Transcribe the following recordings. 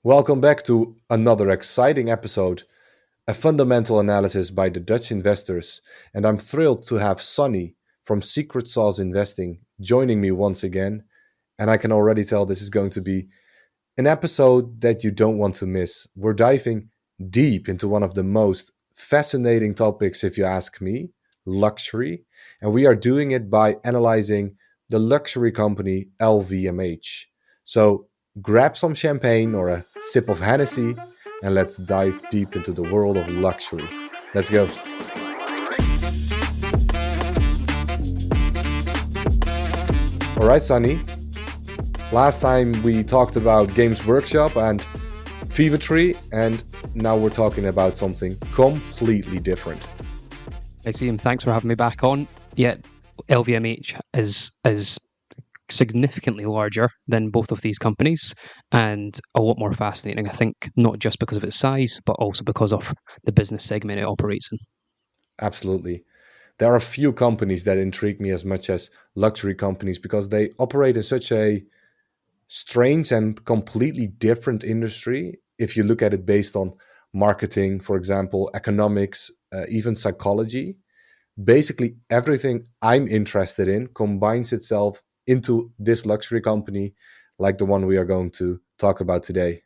Welcome back to another exciting episode, a fundamental analysis by the Dutch investors. And I'm thrilled to have Sonny from Secret Sauce Investing joining me once again. And I can already tell this is going to be an episode that you don't want to miss. We're diving deep into one of the most fascinating topics, if you ask me, luxury. And we are doing it by analyzing the luxury company LVMH. So grab some champagne or a sip of Hennessy and let's dive deep into the world of luxury. Let's go. All right, Sonny. Last time we talked about Games Workshop and Fever and now we're talking about something completely different. I see him. Thanks for having me back on. Yeah, LVMH is significantly larger than both of these companies and a lot more fascinating, I think, not just because of its size, but also because of the business segment it operates in. Absolutely. There are a few companies that intrigue me as much as luxury companies because they operate in such a strange and completely different industry. If you look at it based on marketing, for example, economics, even psychology, basically everything I'm interested in combines itself into this luxury company like the one we are going to talk about today.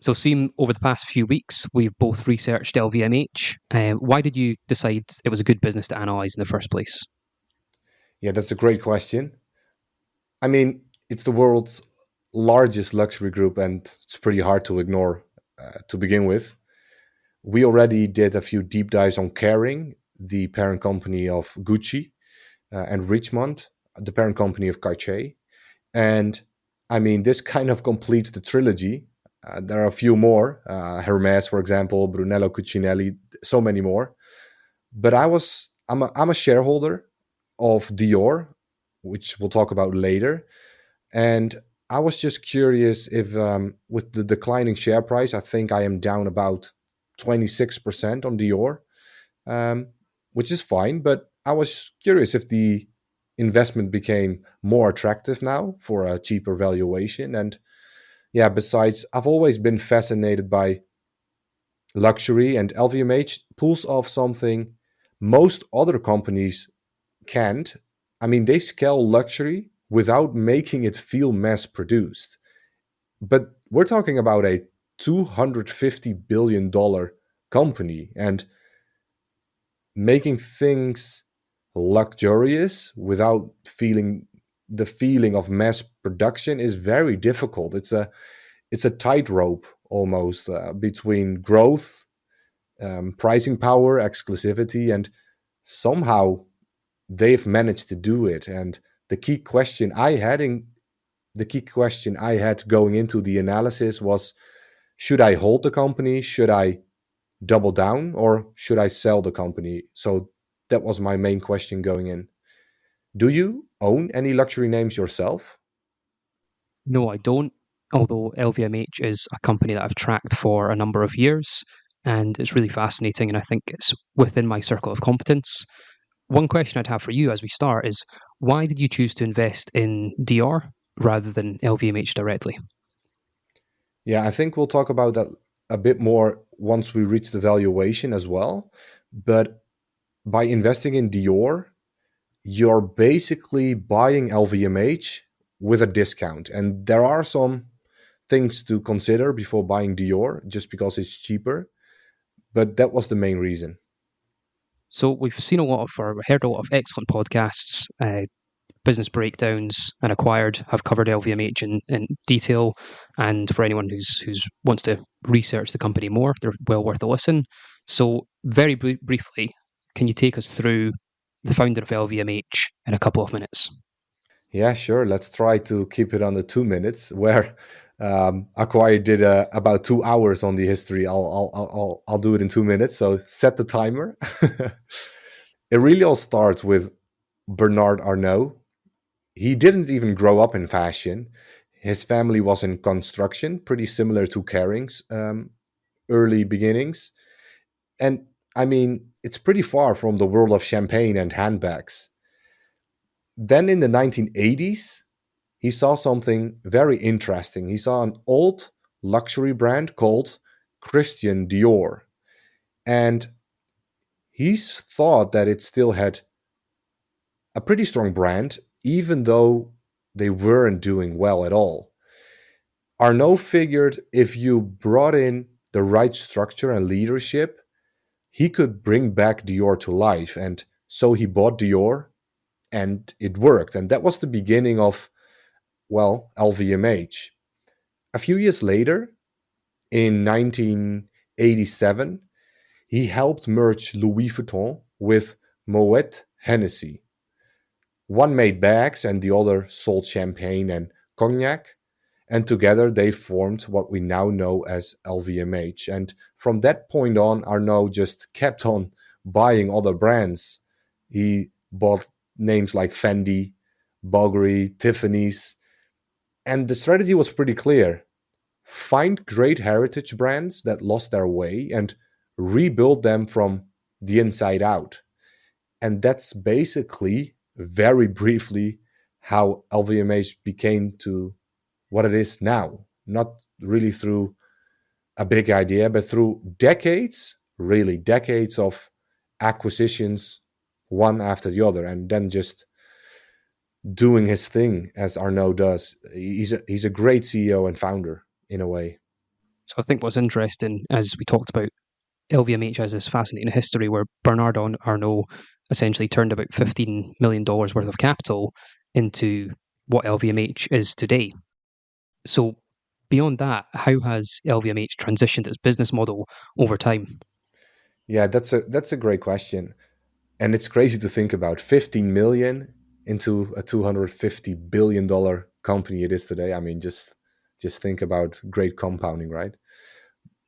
So, Seem, over the past few weeks, we've both researched LVMH. Why did you decide it was a good business to analyze in the first place? Yeah, that's a great question. I mean, it's the world's largest luxury group, and it's pretty hard to ignore to begin with. We already did a few deep dives on Kering, the parent company of Gucci, and Richemont, the parent company of Cartier. And I mean, this kind of completes the trilogy. There are a few more, Hermes, for example, Brunello Cucinelli, so many more. But I'm a shareholder of Dior, which we'll talk about later. And I was just curious if, with the declining share price, I think I am down about 26% on Dior, um, which is fine. But I was curious if the investment became more attractive now for a cheaper valuation. And yeah, besides, I've always been fascinated by luxury, and LVMH pulls off something most other companies can't. I mean, they scale luxury without making it feel mass produced. But we're talking about a $250 billion company, and making things luxurious without feeling the feeling of mass production is very difficult. It's a tightrope almost between growth, pricing power, exclusivity, and somehow they've managed to do it. And the key question I had in the key question I had going into the analysis was: should I hold the company? Should I double down, or should I sell the company? So that was my main question going in. Do you own any luxury names yourself? No, I don't. Although LVMH is a company that I've tracked for a number of years, and it's really fascinating, and I think it's within my circle of competence. One question I'd have for you as we start is why did you choose to invest in DR rather than LVMH directly? Yeah, I think we'll talk about that a bit more once we reach the valuation as well. But by investing in Dior, you're basically buying LVMH with a discount. And there are some things to consider before buying Dior just because it's cheaper. But that was the main reason. So we've seen a lot of, or heard a lot of excellent podcasts, business breakdowns, and Acquired have covered LVMH in detail. And for anyone who's wants to research the company more, they're well worth a listen. So very briefly, can you take us through the founder of LVMH in a couple of minutes? Yeah, sure. Let's try to keep it under 2 minutes. Where Acquire did about 2 hours on the history. I'll do it in 2 minutes. So set the timer. It really all starts with Bernard Arnault. He didn't even grow up in fashion. His family was in construction, pretty similar to Kering's early beginnings. And I mean, it's pretty far from the world of champagne and handbags. Then in the 1980s, he saw something very interesting. He saw an old luxury brand called Christian Dior. And he's thought that it still had a pretty strong brand, even though they weren't doing well at all. Arnault figured if you brought in the right structure and leadership, he could bring back Dior to life. And so he bought Dior and it worked. And that was the beginning of, well, LVMH. A few years later, in 1987, he helped merge Louis Vuitton with Moet Hennessy. One made bags and the other sold champagne and cognac. And together they formed what we now know as LVMH. And from that point on, Arnault just kept on buying other brands. He bought names like Fendi, Bulgari, Tiffany's. And the strategy was pretty clear: find great heritage brands that lost their way and rebuild them from the inside out. And that's basically, very briefly, how LVMH became to what it is now. Not really through a big idea, but through decades, really decades of acquisitions, one after the other, and then just doing his thing as Arnaud does. He's a great CEO and founder in a way. So I think what's interesting, as we talked about, LVMH has this fascinating history where Bernard Arnault essentially turned about $15 million worth of capital into what LVMH is today. So beyond that, how has LVMH transitioned its business model over time? Yeah, that's a great question. And it's crazy to think about 15 million into a $250 billion company it is today. I mean, just think about great compounding, right?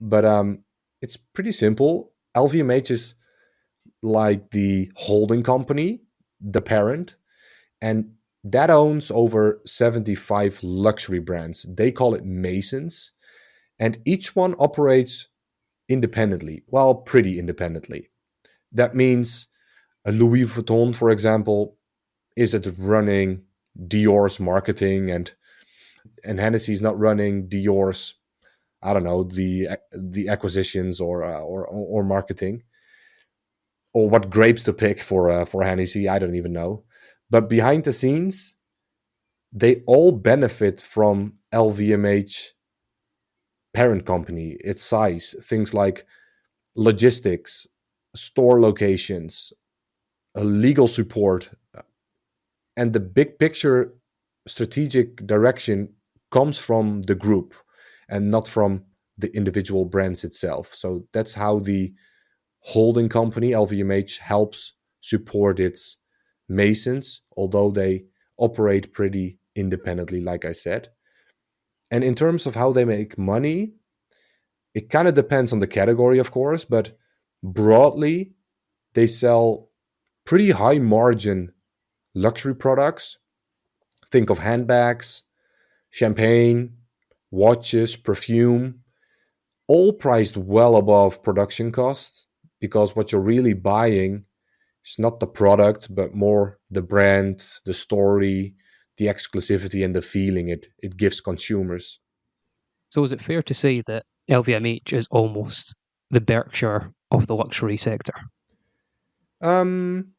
But it's pretty simple. LVMH is like the holding company, the parent, and that owns over 75 luxury brands. They call it Masons, and each one operates independently, well, pretty independently. That means a Louis Vuitton, for example, is it running Dior's marketing, and Hennessy is not running Dior's, I don't know, the acquisitions or marketing, or what grapes to pick for Hennessy. I don't even know. But behind the scenes, they all benefit from LVMH parent company, its size, things like logistics, store locations, legal support, and the big picture strategic direction comes from the group and not from the individual brands itself. So that's how the holding company LVMH helps support its Masons, although they operate pretty independently, like I said. And in terms of how they make money, it kind of depends on the category, of course, but broadly, they sell pretty high margin luxury products. Think of handbags, champagne, watches, perfume, all priced well above production costs, because what you're really buying is not the product, but more the brand, the story, the exclusivity, and the feeling it gives consumers. So is it fair to say that LVMH is almost the Berkshire of the luxury sector? Um,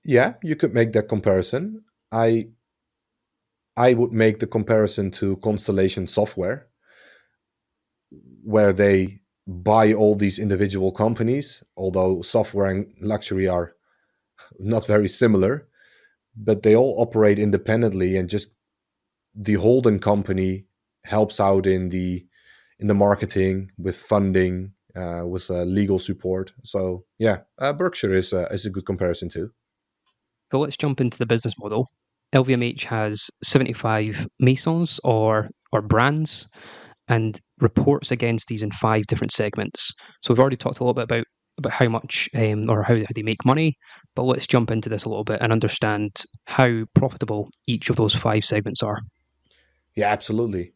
yeah, you could make that comparison. I would make the comparison to Constellation Software, where they buy all these individual companies, although software and luxury are not very similar, but they all operate independently, and just the holding company helps out in the marketing, with funding, with legal support. So yeah, Berkshire is a good comparison too. So let's jump into the business model. LVMH has 75 Masons or brands and reports against these in five different segments. So we've already talked a little bit about how much or how they make money, but let's jump into this a little bit and understand how profitable each of those five segments are. Yeah, absolutely.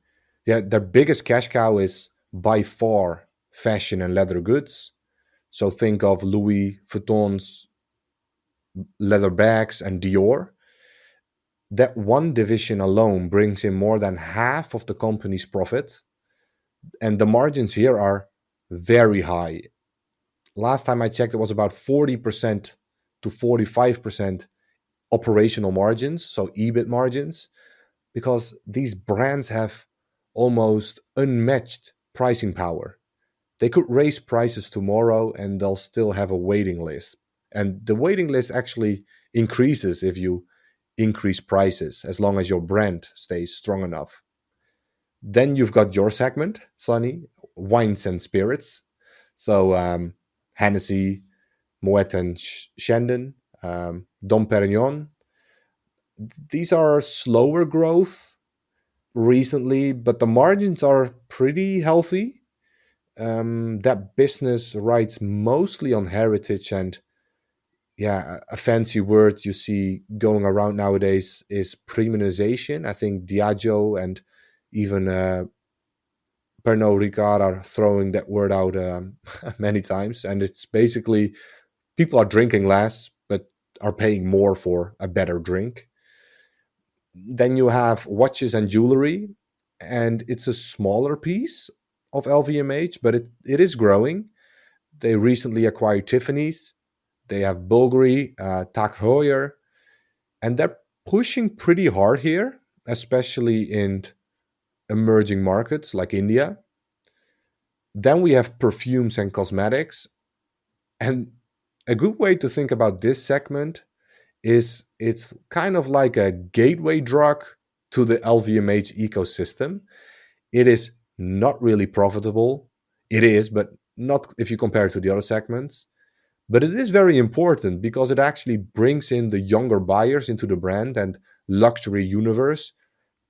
Yeah, their biggest cash cow is by far fashion and leather goods. So think of Louis Vuitton's leather bags and Dior. That one division alone brings in more than half of the company's profit. and the margins here are very high. Last time I checked, it was about 40% to 45% operational margins, so EBIT margins, because these brands have almost unmatched pricing power. They could raise prices tomorrow and they'll still have a waiting list. And the waiting list actually increases if you increase prices, as long as your brand stays strong enough. Then you've got your segment, Sonny, wines and spirits. So Hennessy, Moet and Shandon, Dom Perignon. These are slower growth recently, but the margins are pretty healthy. That business rides mostly on heritage, and yeah, a fancy word you see going around nowadays is premiumization. I think Diageo and even Pernod Ricard are throwing that word out many times, and it's basically people are drinking less but are paying more for a better drink. Then you have watches and jewelry, and it's a smaller piece of LVMH, but it is growing. They recently acquired Tiffany's. They have Bulgari, Tag Heuer, and they're pushing pretty hard here, especially in emerging markets like India. Then we have perfumes and cosmetics. And a good way to think about this segment is it's kind of like a gateway drug to the LVMH ecosystem. It is not really profitable. It is, but not if you compare it to the other segments. But it is very important because it actually brings in the younger buyers into the brand and luxury universe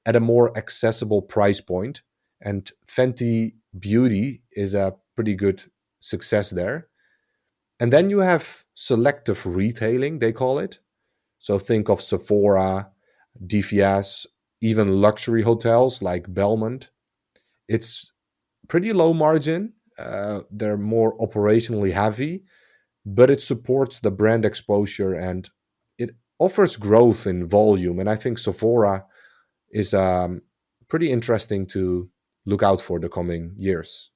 at a more accessible price point. And Fenty Beauty is a pretty good success there. And then you have selective retailing, they call it. So think of Sephora, DVS, even luxury hotels like Belmont. It's pretty low margin. They're more operationally heavy, but it supports the brand exposure and it offers growth in volume. And I think Sephora is pretty interesting to look out for the coming years.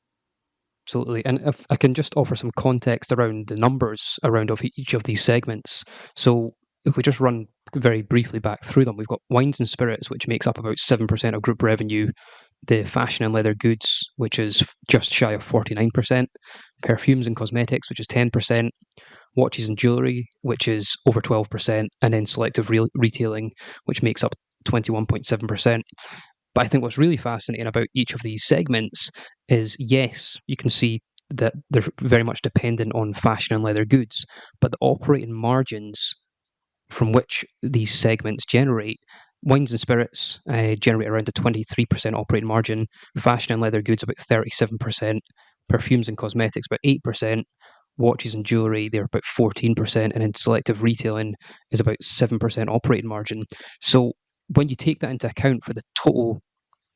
Absolutely. And if I can just offer some context around the numbers around of each of these segments. So if we just run very briefly back through them, we've got wines and spirits, which makes up about 7% of group revenue, the fashion and leather goods, which is just shy of 49%, perfumes and cosmetics, which is 10%, watches and jewelry, which is over 12%, and then selective retailing, which makes up 21.7%. But I think what's really fascinating about each of these segments is yes, you can see that they're very much dependent on fashion and leather goods, but the operating margins from which these segments generate, wines and spirits generate around a 23% operating margin, fashion and leather goods about 37%, perfumes and cosmetics about 8%, watches and jewelry they're about 14%, and then selective retailing is about 7% operating margin. So when you take that into account for the total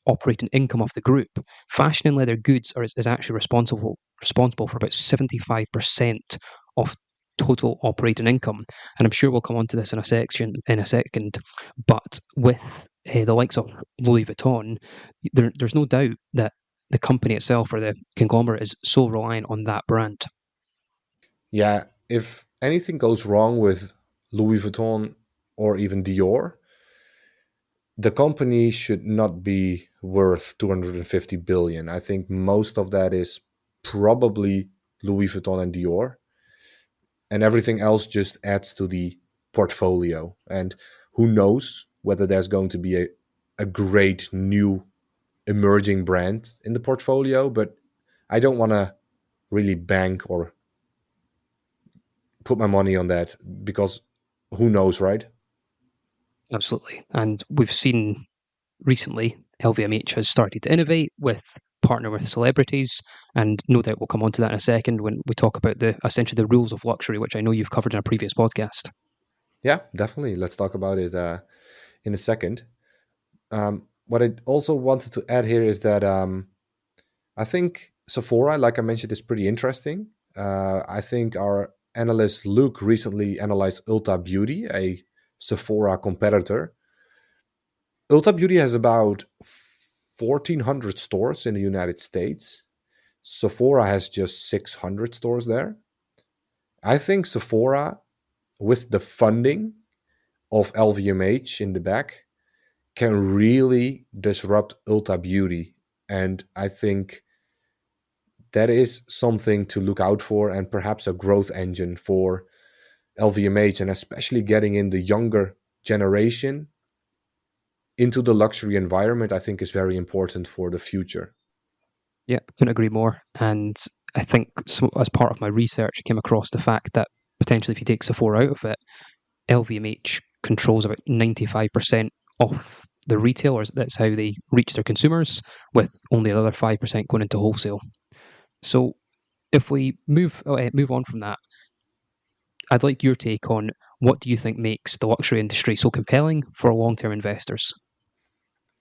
operating income of the group, fashion and leather goods is actually responsible for about 75% of total operating income. And I'm sure we'll come on to this in a second. But with the likes of Louis Vuitton, there's no doubt that the company itself or the conglomerate is so reliant on that brand. Yeah, if anything goes wrong with Louis Vuitton or even Dior, the company should not be worth 250 billion. I think most of that is probably Louis Vuitton and Dior, and everything else just adds to the portfolio. And who knows whether there's going to be a great new emerging brand in the portfolio, but I don't want to really bank or put my money on that because who knows, right? Absolutely. And we've seen recently LVMH has started to innovate with partner with celebrities, and no doubt we'll come on to that in a second when we talk about the essentially the rules of luxury, which I know you've covered in a previous podcast. Yeah, definitely. Let's talk about it in a second. What I also wanted to add here is that I think Sephora, like I mentioned, is pretty interesting. I think our analyst Luke recently analyzed Ulta Beauty, a Sephora competitor. Ulta Beauty has about 1,400 stores in the United States. Sephora has just 600 stores there. I think Sephora, with the funding of LVMH in the back, can really disrupt Ulta Beauty. And I think that is something to look out for and perhaps a growth engine for LVMH, and especially getting in the younger generation into the luxury environment, I think is very important for the future. Yeah, couldn't agree more. And I think so, as part of my research, I came across the fact that potentially if you take Sephora out of it, LVMH controls about 95% of the retailers. That's how they reach their consumers, with only another 5% going into wholesale. So if we move on from that, I'd like your take on what do you think makes the luxury industry so compelling for long-term investors?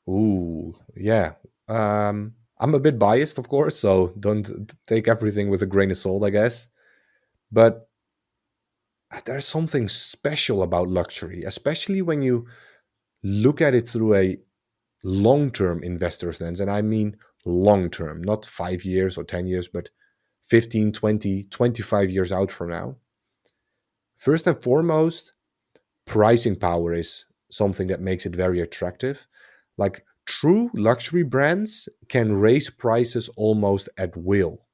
Ooh, yeah. I'm a bit biased, of course, so don't take everything with a grain of salt, I guess. But there's something special about luxury, especially when you look at it through a long term investor's lens. And I mean long term, not 5 years or 10 years, but 15, 20, 25 years out from now. First and foremost, pricing power is something that makes it very attractive. Like true luxury brands can raise prices almost at will,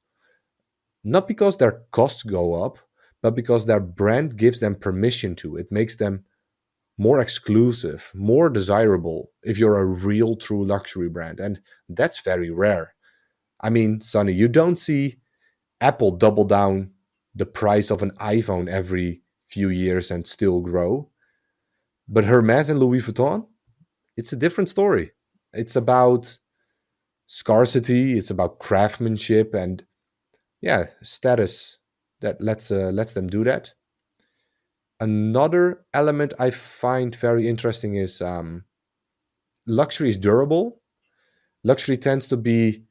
not because their costs go up, but because their brand gives them permission to. It makes them more exclusive, more desirable if you're a real true luxury brand. And that's very rare. I mean, Sonny, you don't see Apple double down the price of an iPhone every few years and still grow. But Hermes and Louis Vuitton, it's a different story. It's about scarcity, it's about craftsmanship and yeah, status that lets them do that. Another element I find very interesting is luxury is durable. Luxury tends to be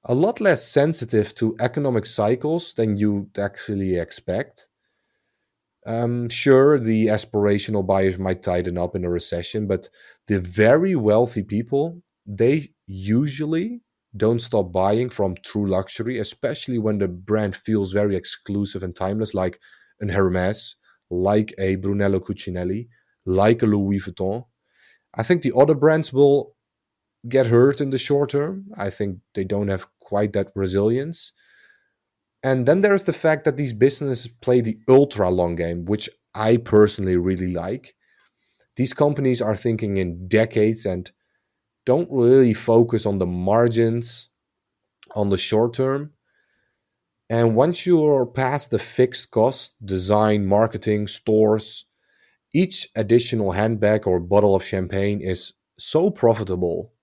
a lot less sensitive to economic cycles than you actually expect. Sure, the aspirational buyers might tighten up in a recession, but the very wealthy people, they usually don't stop buying from true luxury, especially when the brand feels very exclusive and timeless, like an Hermes, like a Brunello Cucinelli, like a Louis Vuitton. I think the other brands will get hurt in the short term. I think they don't have quite that resilience. And then there's the fact that these businesses play the ultra long game, which I personally really like. These companies are thinking in decades and don't really focus on the margins on the short term. And once you're past the fixed cost, design, marketing, stores, each additional handbag or bottle of champagne is so profitable.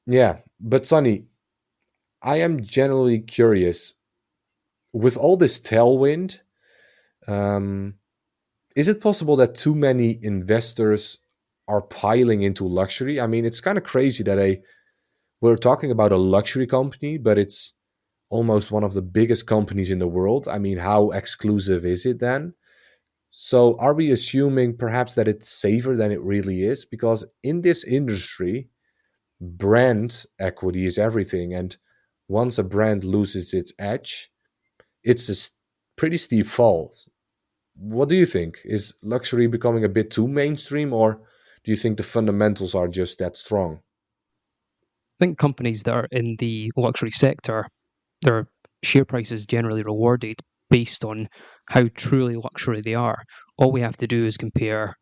Yeah, but Sonny, I am generally curious with all this tailwind. Um, Is it possible that too many investors are piling into luxury? I mean, it's kind of crazy that we're talking about a luxury company, but it's almost one of the biggest companies in the world. I mean, how exclusive is it then? So, are we assuming perhaps that it's safer than it really is? Because in this industry, brand equity is everything. And once a brand loses its edge, it's a pretty steep fall. What do you think? Is luxury becoming a bit too mainstream, or do you think the fundamentals are just that strong? I think companies that are in the luxury sector, their share prices generally rewarded based on how truly luxury they are. All we have to do is compare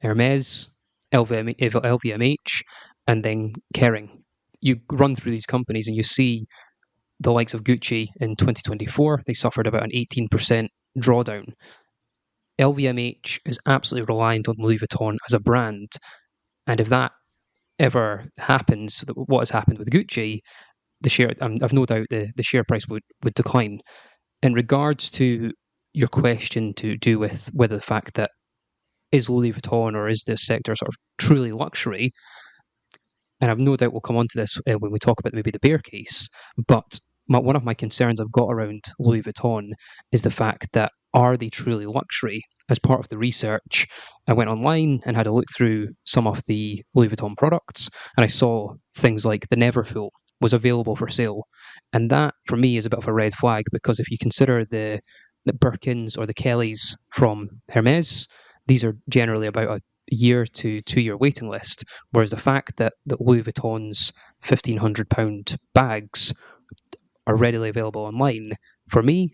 Hermes, LVMH, and then Kering. You run through these companies and you see the likes of Gucci in 2024, they suffered about an 18% drawdown. LVMH is absolutely reliant on Louis Vuitton as a brand. And if that ever happens, what has happened with Gucci, the share, I've no doubt the share price would decline. In regards to your question to do with whether the fact that is Louis Vuitton or is this sector sort of truly luxury, and I've no doubt we'll come on to this when we talk about maybe the bear case, but one of my concerns I've got around Louis Vuitton is the fact that are they truly luxury? As part of the research, I went online and had a look through some of the Louis Vuitton products, and I saw things like the Neverfull was available for sale. And that, for me, is a bit of a red flag because if you consider the Birkins or the Kellys from Hermes, these are generally about a year to 2 year waiting list. Whereas the fact that Louis Vuitton's £1,500 bags are readily available online, for me,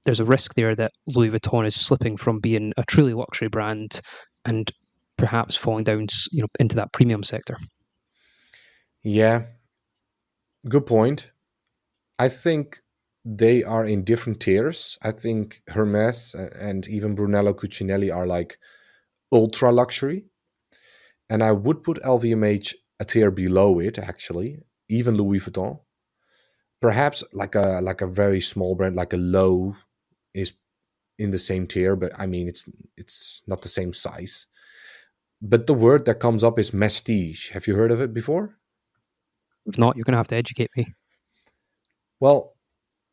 there's a risk there that Louis Vuitton is slipping from being a truly luxury brand and perhaps falling down, into that premium sector. Yeah, good point. I think they are in different tiers. I think Hermes and even Brunello Cucinelli are like ultra luxury, and I would put LVMH a tier below it actually, even Louis Vuitton. Perhaps like a very small brand like a Low is in the same tier, but I mean it's not the same size. But the word that comes up is prestige. Have you heard of it before? If not, you're going to have to educate me. Well,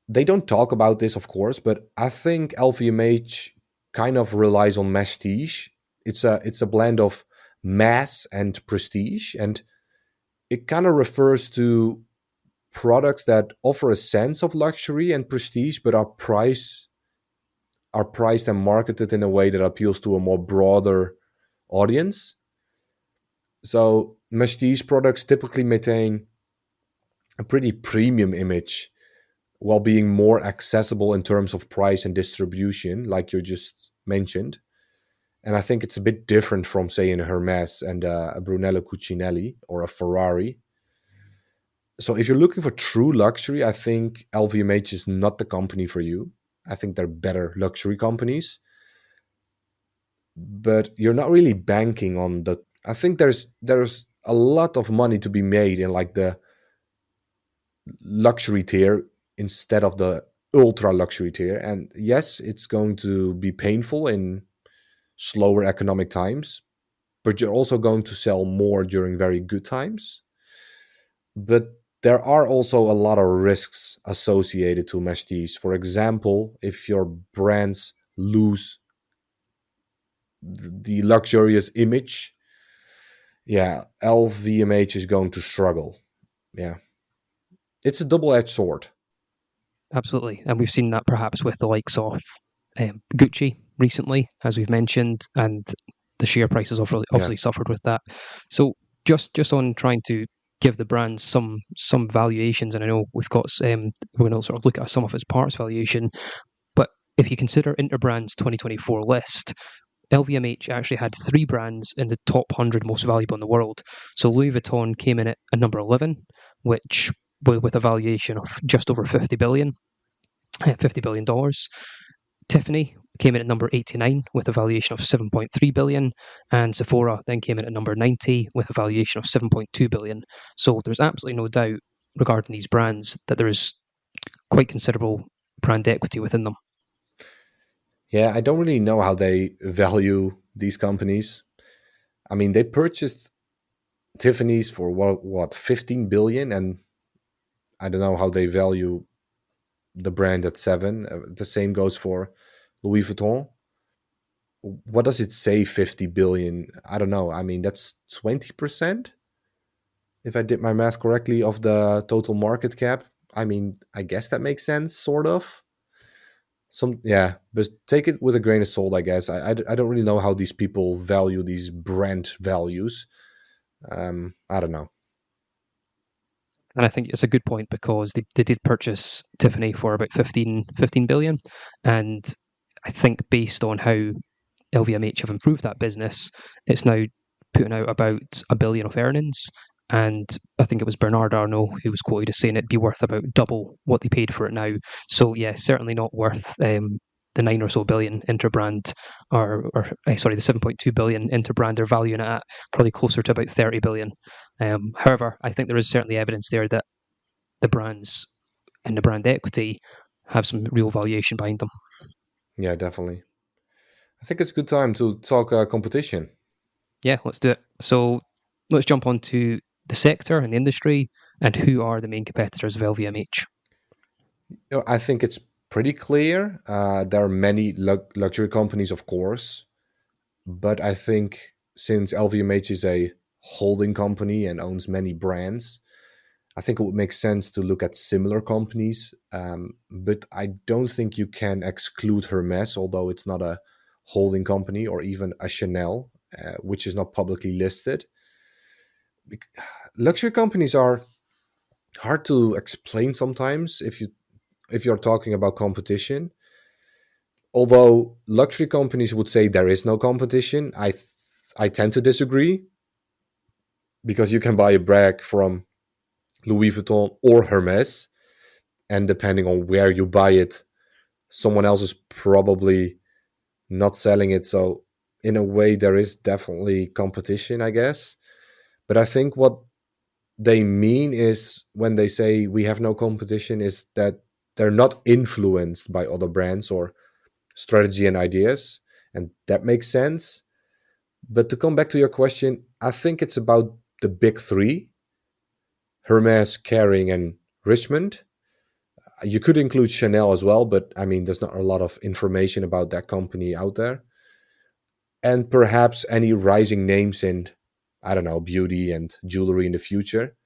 they don't talk about this, of course, but I think LVMH kind of relies on prestige. It's a blend of mass and prestige, and it kind of refers to products that offer a sense of luxury and prestige, but are priced and marketed in a way that appeals to a more broader audience. So prestige products typically maintain a pretty premium image while being more accessible in terms of price and distribution, like you just mentioned. And I think it's a bit different from, say, a Hermes and a Brunello Cucinelli or a Ferrari. So if you're looking for true luxury, I think LVMH is not the company for you. I think they're better luxury companies, but you're not really banking on the. I think there's a lot of money to be made in like the luxury tier instead of the ultra luxury tier. And yes, it's going to be painful in slower economic times, but you're also going to sell more during very good times. But there are also a lot of risks associated to prestige. For example, if your brands lose the luxurious image, yeah, LVMH is going to struggle. Yeah, it's a double-edged sword. Absolutely. And we've seen that perhaps with the likes of Gucci recently, as we've mentioned, and the share price has Yeah, obviously suffered with that. So just on trying to give the brand some valuations, and I know we're going to sort of look at some of its parts valuation, but if you consider Interbrand's 2024 list, LVMH actually had three brands in the top 100 most valuable in the world. So Louis Vuitton came in at number 11, which with a valuation of just over 50 billion, $50 billion. Tiffany came in at number 89 with a valuation of 7.3 billion, and Sephora then came in at number 90 with a valuation of 7.2 billion. So there's absolutely no doubt regarding these brands that there is quite considerable brand equity within them. yeah. I don't really know how they value these companies. I mean, they purchased Tiffany's for what 15 billion, and I don't know how they value the brand at seven. The same goes for Louis Vuitton. What does it say? 50 billion? I don't know. I mean, that's 20%, if I did my math correctly, of the total market cap. I mean, I guess that makes sense, sort of. Yeah, but take it with a grain of salt, I guess. I don't really know how these people value these brand values. I don't know. And I think it's a good point because they did purchase Tiffany for about 15 billion. And I think based on how LVMH have improved that business, it's now putting out about a billion of earnings. And I think it was Bernard Arnault who was quoted as saying it'd be worth about double what they paid for it now. So yeah, certainly not worth the 9 or so billion Interbrand, the 7.2 billion Interbrand they're valuing it at, probably closer to about 30 billion. However, I think there is certainly evidence there that the brands and the brand equity have some real valuation behind them. Yeah, definitely. I think it's a good time to talk competition. Yeah, let's do it. So let's jump on to the sector and the industry and who are the main competitors of LVMH. I think it's pretty clear. There are many luxury companies, of course, but I think since LVMH is a holding company and owns many brands, I think it would make sense to look at similar companies. But I don't think you can exclude Hermes, although it's not a holding company, or even a Chanel, which is not publicly listed. Luxury companies are hard to explain sometimes if you're talking about competition. Although luxury companies would say there is no competition, I tend to disagree, because you can buy a bag from Louis Vuitton or Hermes, and depending on where you buy it, someone else is probably not selling it. So in a way, there is definitely competition, I guess. But I think what they mean is, when they say we have no competition, is that they're not influenced by other brands or strategy and ideas, and that makes sense. But to come back to your question, I think it's about the big three: Hermes, Kering, and Richmond. You could include Chanel as well, but I mean, there's not a lot of information about that company out there. And perhaps any rising names in, I don't know, beauty and jewelry in the future.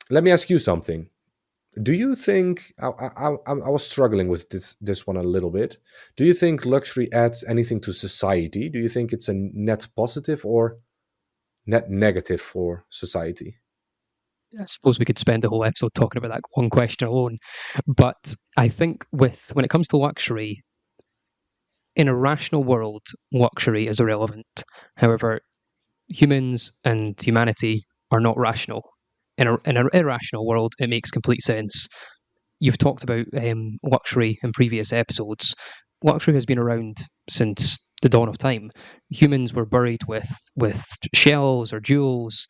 Let me ask you something. Do you think I was struggling with this one a little bit? Do you think luxury adds anything to society? Do you think it's a net positive or net negative for society? I suppose we could spend the whole episode talking about that one question alone. But I think with when it comes to luxury, in a rational world, luxury is irrelevant. However, humans and humanity are not rational. In an irrational world, it makes complete sense. You've talked about luxury in previous episodes. Luxury has been around since the dawn of time. Humans were buried with shells or jewels.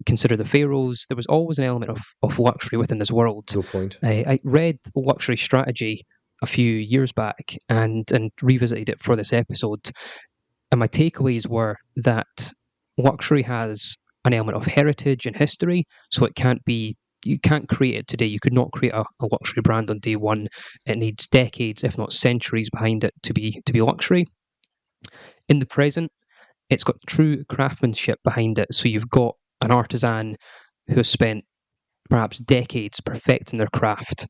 Consider the pharaohs. There was always an element of luxury within this world. Good point. I read Luxury Strategy a few years back and revisited it for this episode. And my takeaways were that luxury has an element of heritage and history, so it can't be you can't create it today. You could not create a luxury brand on day one. It needs decades, if not centuries, behind it to be luxury. In the present, it's got true craftsmanship behind it. So you've got an artisan who has spent perhaps decades perfecting their craft.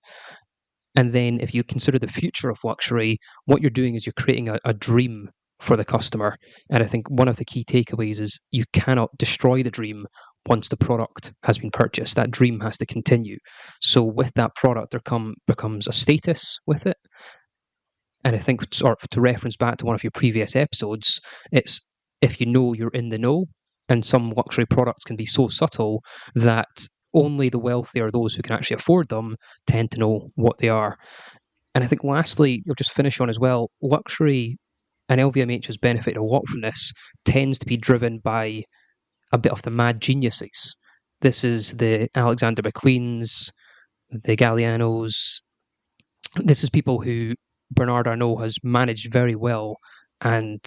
And then if you consider the future of luxury, what you're doing is you're creating a dream for the customer. And I think one of the key takeaways is you cannot destroy the dream once the product has been purchased. That dream has to continue. So with that product, becomes a status with it. And I think, sort of to reference back to one of your previous episodes, it's if you know you're in the know, and some luxury products can be so subtle that only the wealthy or those who can actually afford them tend to know what they are. And I think lastly, you'll just finish on as well, luxury, and LVMH has benefited a lot from this, tends to be driven by a bit of the mad geniuses. This is the Alexander McQueens, the Gallianos. This is people who Bernard Arnault has managed very well and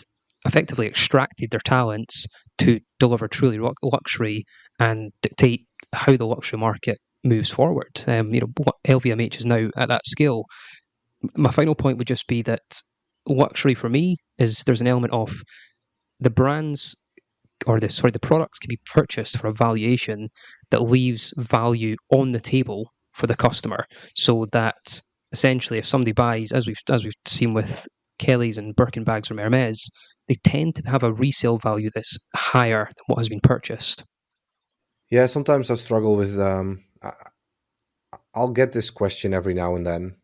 effectively extracted their talents to deliver truly luxury and dictate how the luxury market moves forward. LVMH is now at that scale. My final point would just be that luxury for me is there's an element of the brands or the products can be purchased for a valuation that leaves value on the table for the customer, so that essentially if somebody buys, as we've seen with Kelly's and Birkin bags from Hermes, they tend to have a resale value that's higher than what has been purchased. Yeah, sometimes I struggle with. I'll get this question every now and then,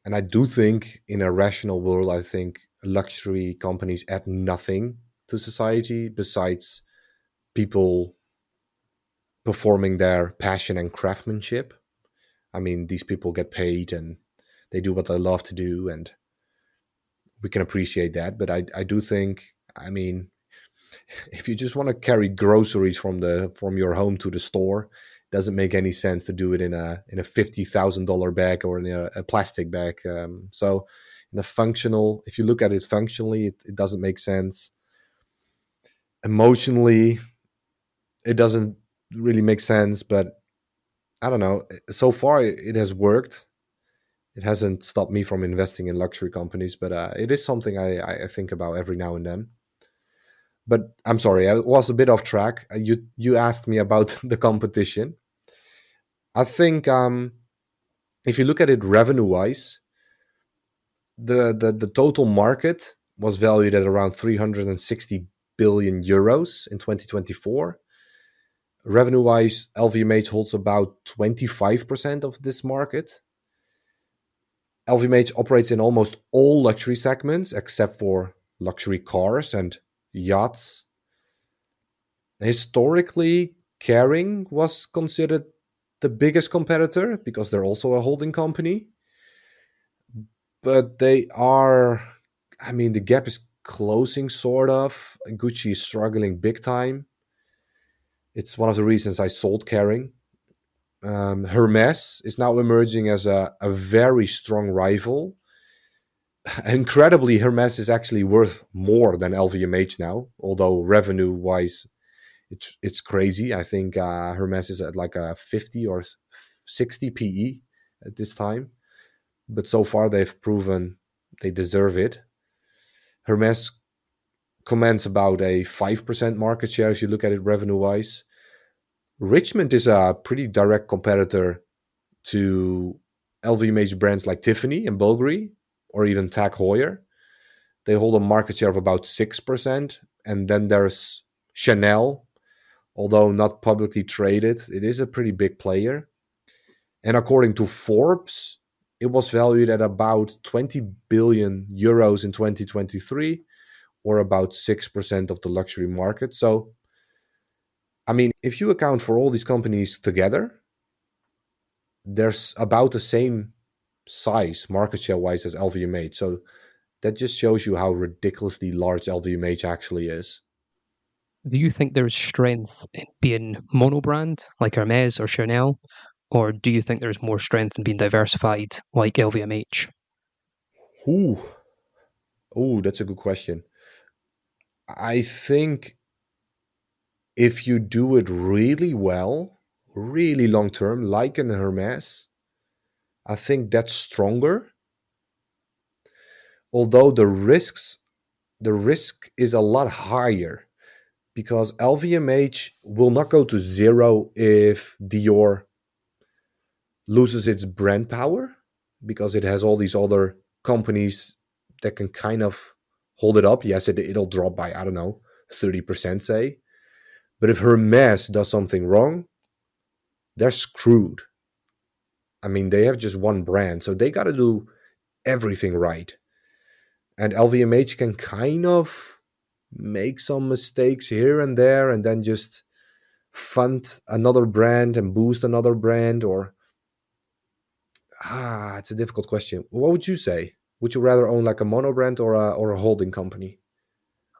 and I do think in a rational world, I think luxury companies add nothing to society besides people performing their passion and craftsmanship. I mean, these people get paid and they do what they love to do, and we can appreciate that. But I do think, I mean, if you just want to carry groceries from your home to the store, it doesn't make any sense to do it in a $50,000 bag or in a plastic bag. So, in a functional, if you look at it functionally, it doesn't make sense. Emotionally, it doesn't really make sense. But I don't know. So far, it has worked. It hasn't stopped me from investing in luxury companies, but it is something I think about every now and then. But I'm sorry, I was a bit off track. You asked me about the competition. I think if you look at it revenue wise, the total market was valued at around 360 billion euros in 2024. Revenue wise, LVMH holds about 25% of this market. LVMH operates in almost all luxury segments except for luxury cars and yachts. Historically, Kering was considered the biggest competitor because they're also a holding company, but the gap is closing sort of. Gucci is struggling big time. It's one of the reasons I sold Kering. Hermes is now emerging as a very strong rival. Incredibly, Hermes is actually worth more than LVMH now, although revenue wise, it's crazy. I think Hermes is at like a 50 or 60 PE at this time, but so far they've proven they deserve it. Hermes commands about a 5% market share if you look at it revenue wise. Richmond is a pretty direct competitor to LVMH brands like Tiffany and Bulgari or even Tag Heuer. They hold a market share of about 6%. And then there's Chanel, although not publicly traded, it is a pretty big player. And according to Forbes, it was valued at about 20 billion euros in 2023, or about 6% of the luxury market. So, if you account for all these companies together, there's about the same size market share wise as LVMH. So that just shows you how ridiculously large LVMH actually is. Do you think there's strength in being monobrand like Hermes or Chanel, or do you think there's more strength in being diversified like LVMH? Ooh, that's a good question. I think if you do it really well, really long term, like in Hermes, I think that's stronger. Although the risk is a lot higher because LVMH will not go to zero if Dior loses its brand power because it has all these other companies that can kind of hold it up. Yes, it'll drop by, I don't know, 30%, say. But if Hermes does something wrong, they're screwed. They have just one brand, so they got to do everything right. And LVMH can kind of make some mistakes here and there and then just fund another brand and boost another brand, or it's a difficult question. What would you say? Would you rather own like a mono brand or a holding company?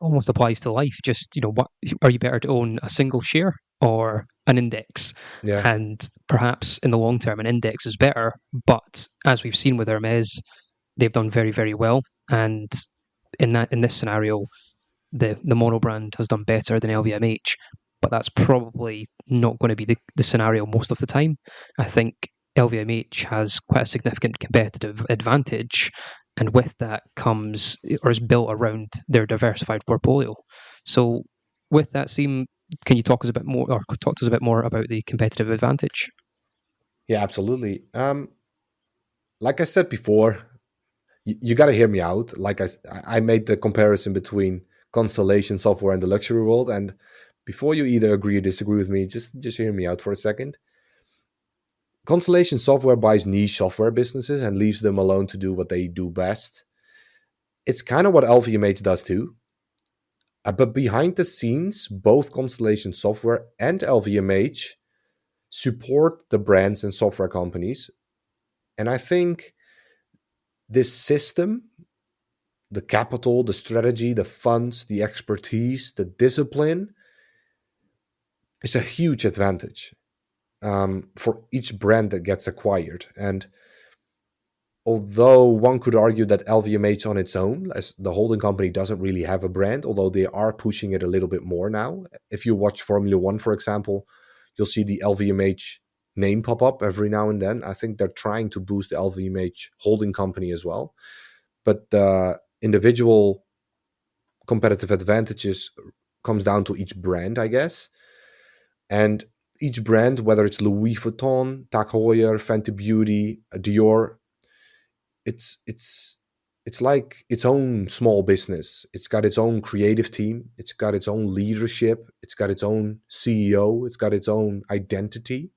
Almost applies to life. Just, what are you better to own, a single share or an index? Yeah, And perhaps in the long term, an index is better. But as we've seen with Hermes, they've done very, very well. And in this scenario, the mono brand has done better than LVMH, but that's probably not going to be the scenario most of the time. I think LVMH has quite a significant competitive advantage, and with that comes, or is built around, their diversified portfolio. So, with that, can you talk us a bit more, or talk to us a bit more about the competitive advantage? yeah, absolutely. Like I said before, you got to hear me out. I made the comparison between Constellation Software and the luxury world, and before you either agree or disagree with me, just hear me out for a second. Constellation Software buys niche software businesses and leaves them alone to do what they do best. It's kind of what LVMH does too. But behind the scenes, both Constellation Software and LVMH support the brands and software companies. And I think this system, the capital, the strategy, the funds, the expertise, the discipline, is a huge advantage for each brand that gets acquired. And although one could argue that LVMH on its own, as the holding company, doesn't really have a brand, although they are pushing it a little bit more now. If you watch Formula One, for example, you'll see the LVMH name pop up every now and then. I think they're trying to boost the LVMH holding company as well. But the individual competitive advantages comes down to each brand, I guess. And each brand, whether it's Louis Vuitton, Tag Heuer, Fenty Beauty, Dior, it's it's like its own small business. It's got its own creative team, it's got its own leadership, it's got its own CEO, it's got its own identity.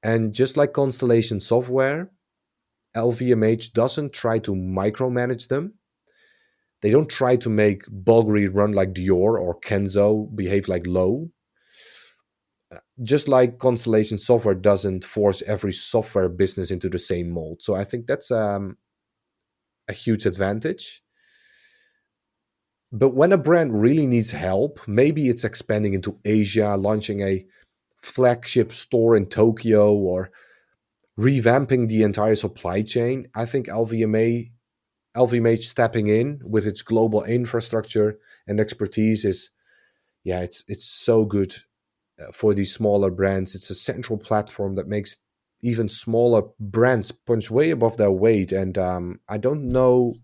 And just like Constellation Software, LVMH doesn't try to micromanage them. They don't try to make Bulgari run like Dior or Kenzo behave like Low. Just like Constellation Software doesn't force every software business into the same mold. So I think that's a huge advantage. But when a brand really needs help, maybe it's expanding into Asia, launching a flagship store in Tokyo, or revamping the entire supply chain. I think LVMH stepping in with its global infrastructure and expertise is, yeah, it's so good for these smaller brands. It's a central platform that makes even smaller brands punch way above their weight. And I don't know,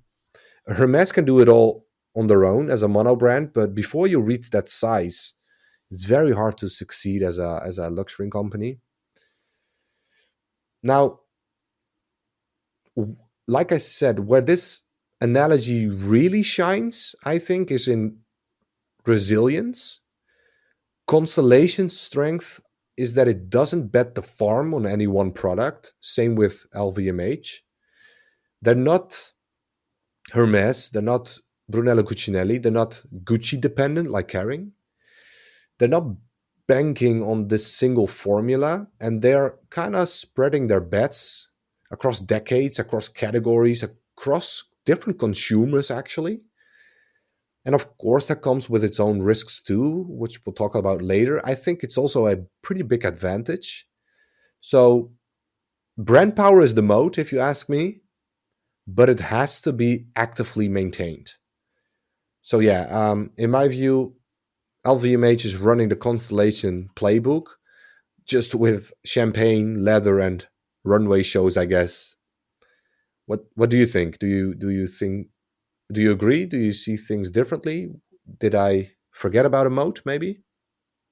Hermes can do it all on their own as a mono brand, but before you reach that size, it's very hard to succeed as a luxury company. Now, like I said, where this analogy really shines, I think, is in resilience. Constellation's strength is that it doesn't bet the farm on any one product. Same with LVMH. They're not Hermes, they're not Brunello Cucinelli, they're not Gucci dependent like Kering. They're not banking on this single formula, and they're kind of spreading their bets across decades, across categories, across different consumers, actually. And of course, that comes with its own risks too, which we'll talk about later. I think it's also a pretty big advantage. So, brand power is the moat, if you ask me, but it has to be actively maintained. So, yeah, in my view, LVMH is running the Constellation playbook, just with champagne, leather, and runway shows, I guess. What do you think? Do you agree? Do you see things differently? Did I forget about a moat, maybe?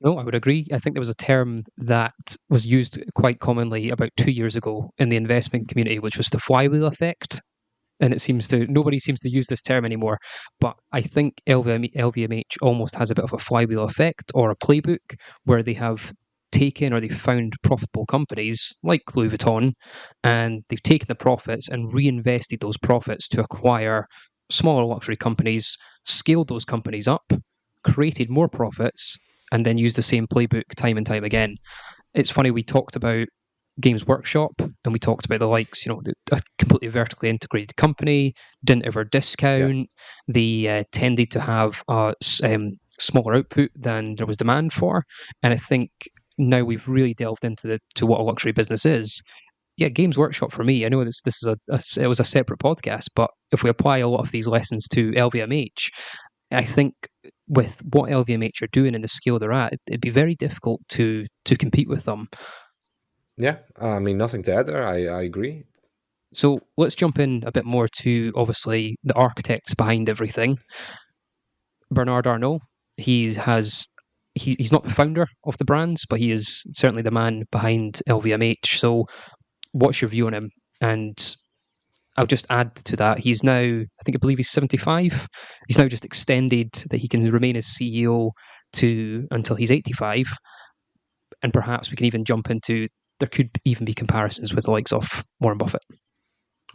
No, I would agree. I think there was a term that was used quite commonly about 2 years ago in the investment community, which was the flywheel effect. And it seems to nobody seems to use this term anymore. But I think LVMH almost has a bit of a flywheel effect or a playbook where they have taken or they've found profitable companies like Louis Vuitton, and they've taken the profits and reinvested those profits to acquire smaller luxury companies, scaled those companies up, created more profits, and then used the same playbook time and time again. It's funny, we talked about Games Workshop and we talked about the likes, a completely vertically integrated company, didn't ever Yeah. discount. They tended to have a smaller output than there was demand for. And I think now we've really delved into to what a luxury business is. Yeah, Games Workshop for me, I know this is it was a separate podcast, but if we apply a lot of these lessons to LVMH, I think with what LVMH are doing and the scale they're at, it'd be very difficult to compete with them. Yeah, I mean, nothing to add there. I agree. So let's jump in a bit more to obviously the architects behind everything. Bernard Arnault, he's not the founder of the brands, but he is certainly the man behind LVMH. So what's your view on him? And I'll just add to that, I believe he's 75. He's now just extended that he can remain as CEO to until he's 85. And perhaps we can even jump into, there could even be comparisons with the likes of Warren Buffett.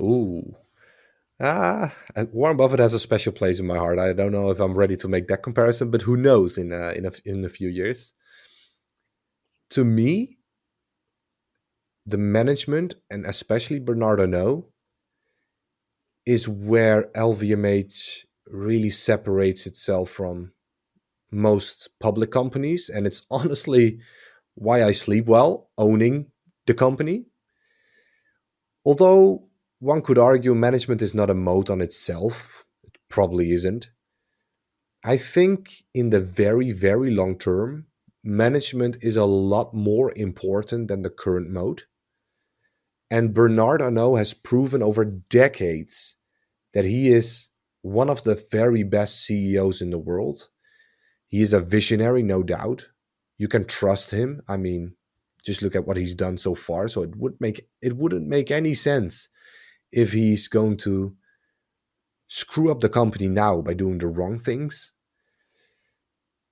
Ooh. Warren Buffett has a special place in my heart. I don't know if I'm ready to make that comparison, but who knows in a few years. To me, the management and especially Bernard Arnault is where LVMH really separates itself from most public companies, and it's honestly why I sleep well owning the company. Although one could argue management is not a moat on itself, it probably isn't. I think in the very, very long term, management is a lot more important than the current mode. And Bernard Arnault has proven over decades that he is one of the very best CEOs in the world. He is a visionary, no doubt. You can trust him. I mean, just look at what he's done so far. So it wouldn't make any sense if he's going to screw up the company now by doing the wrong things.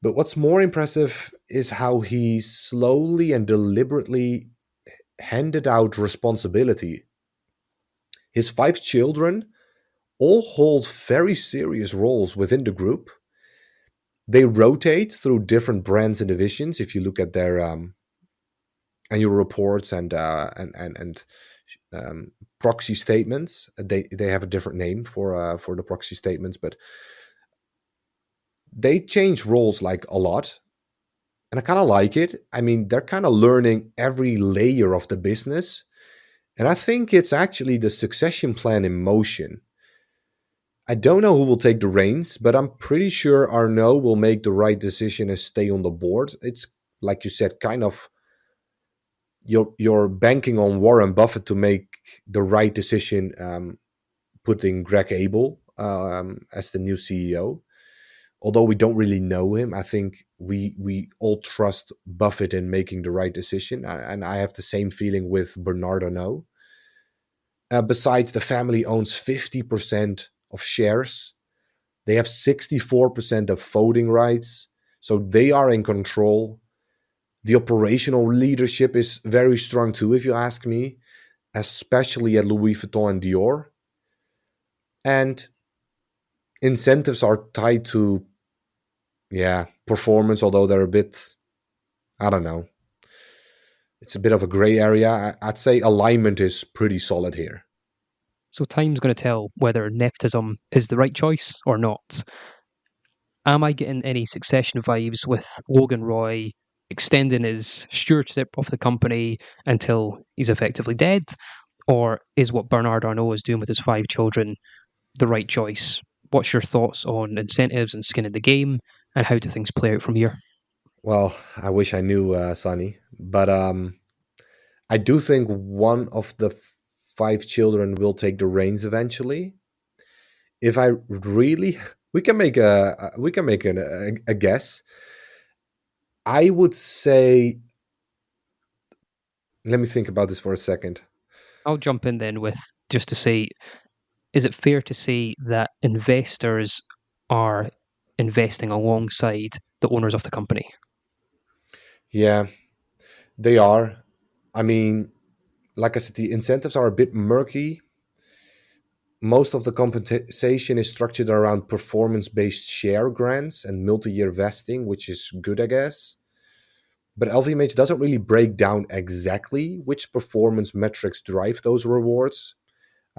But what's more impressive is how he slowly and deliberately handed out responsibility. His five children all hold very serious roles within the group. They rotate through different brands and divisions. If you look at their annual reports and proxy statements, they have a different name for the proxy statements, but they change roles like a lot, and I kind of like it. I mean, they're kind of learning every layer of the business, and I think it's actually the succession plan in motion. I don't know who will take the reins, but I'm pretty sure Arnaud will make the right decision and stay on the board. It's like you said, kind of you're banking on Warren Buffett to make the right decision, putting Greg Abel as the new CEO. Although we don't really know him, I think we all trust Buffett in making the right decision, and I have the same feeling with Bernard Arnault. Besides, the family owns 50% of shares. They have 64% of voting rights, so they are in control. The operational leadership is very strong too, if you ask me, especially at Louis Vuitton and Dior. And incentives are tied to, yeah, performance, although they're a bit, I don't know, it's a bit of a gray area. I'd say alignment is pretty solid here. So time's going to tell whether nepotism is the right choice or not. Am I getting any succession vibes with Logan Roy extending his stewardship of the company until he's effectively dead? Or is what Bernard Arnault is doing with his five children the right choice? What's your thoughts on incentives and skin in the game, and how do things play out from here? Well, I wish I knew, Sonny, but I do think one of the five children will take the reins eventually. If I really, we can make a guess. I would say, let me think about this for a second. I'll jump in then with just to say, is it fair to say that investors are investing alongside the owners of the company? Yeah, they are. I mean, like I said, the incentives are a bit murky. Most of the compensation is structured around performance based share grants and multi year vesting, which is good, I guess. But LVMH doesn't really break down exactly which performance metrics drive those rewards,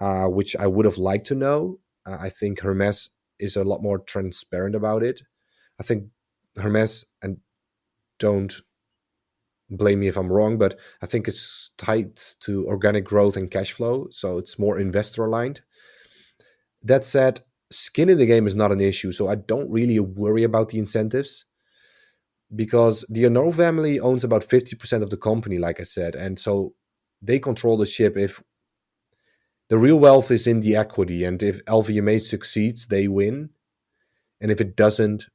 which I would have liked to know. I think Hermes is a lot more transparent about it. I think Hermes, and don't blame me if I'm wrong, but I think it's tied to organic growth and cash flow, so it's more investor aligned. That said, skin in the game is not an issue, so I don't really worry about the incentives because the Arnault family owns about 50% of the company, like I said, and so they control the ship. If the real wealth is in the equity, and if LVMH succeeds, they win, and if it doesn't,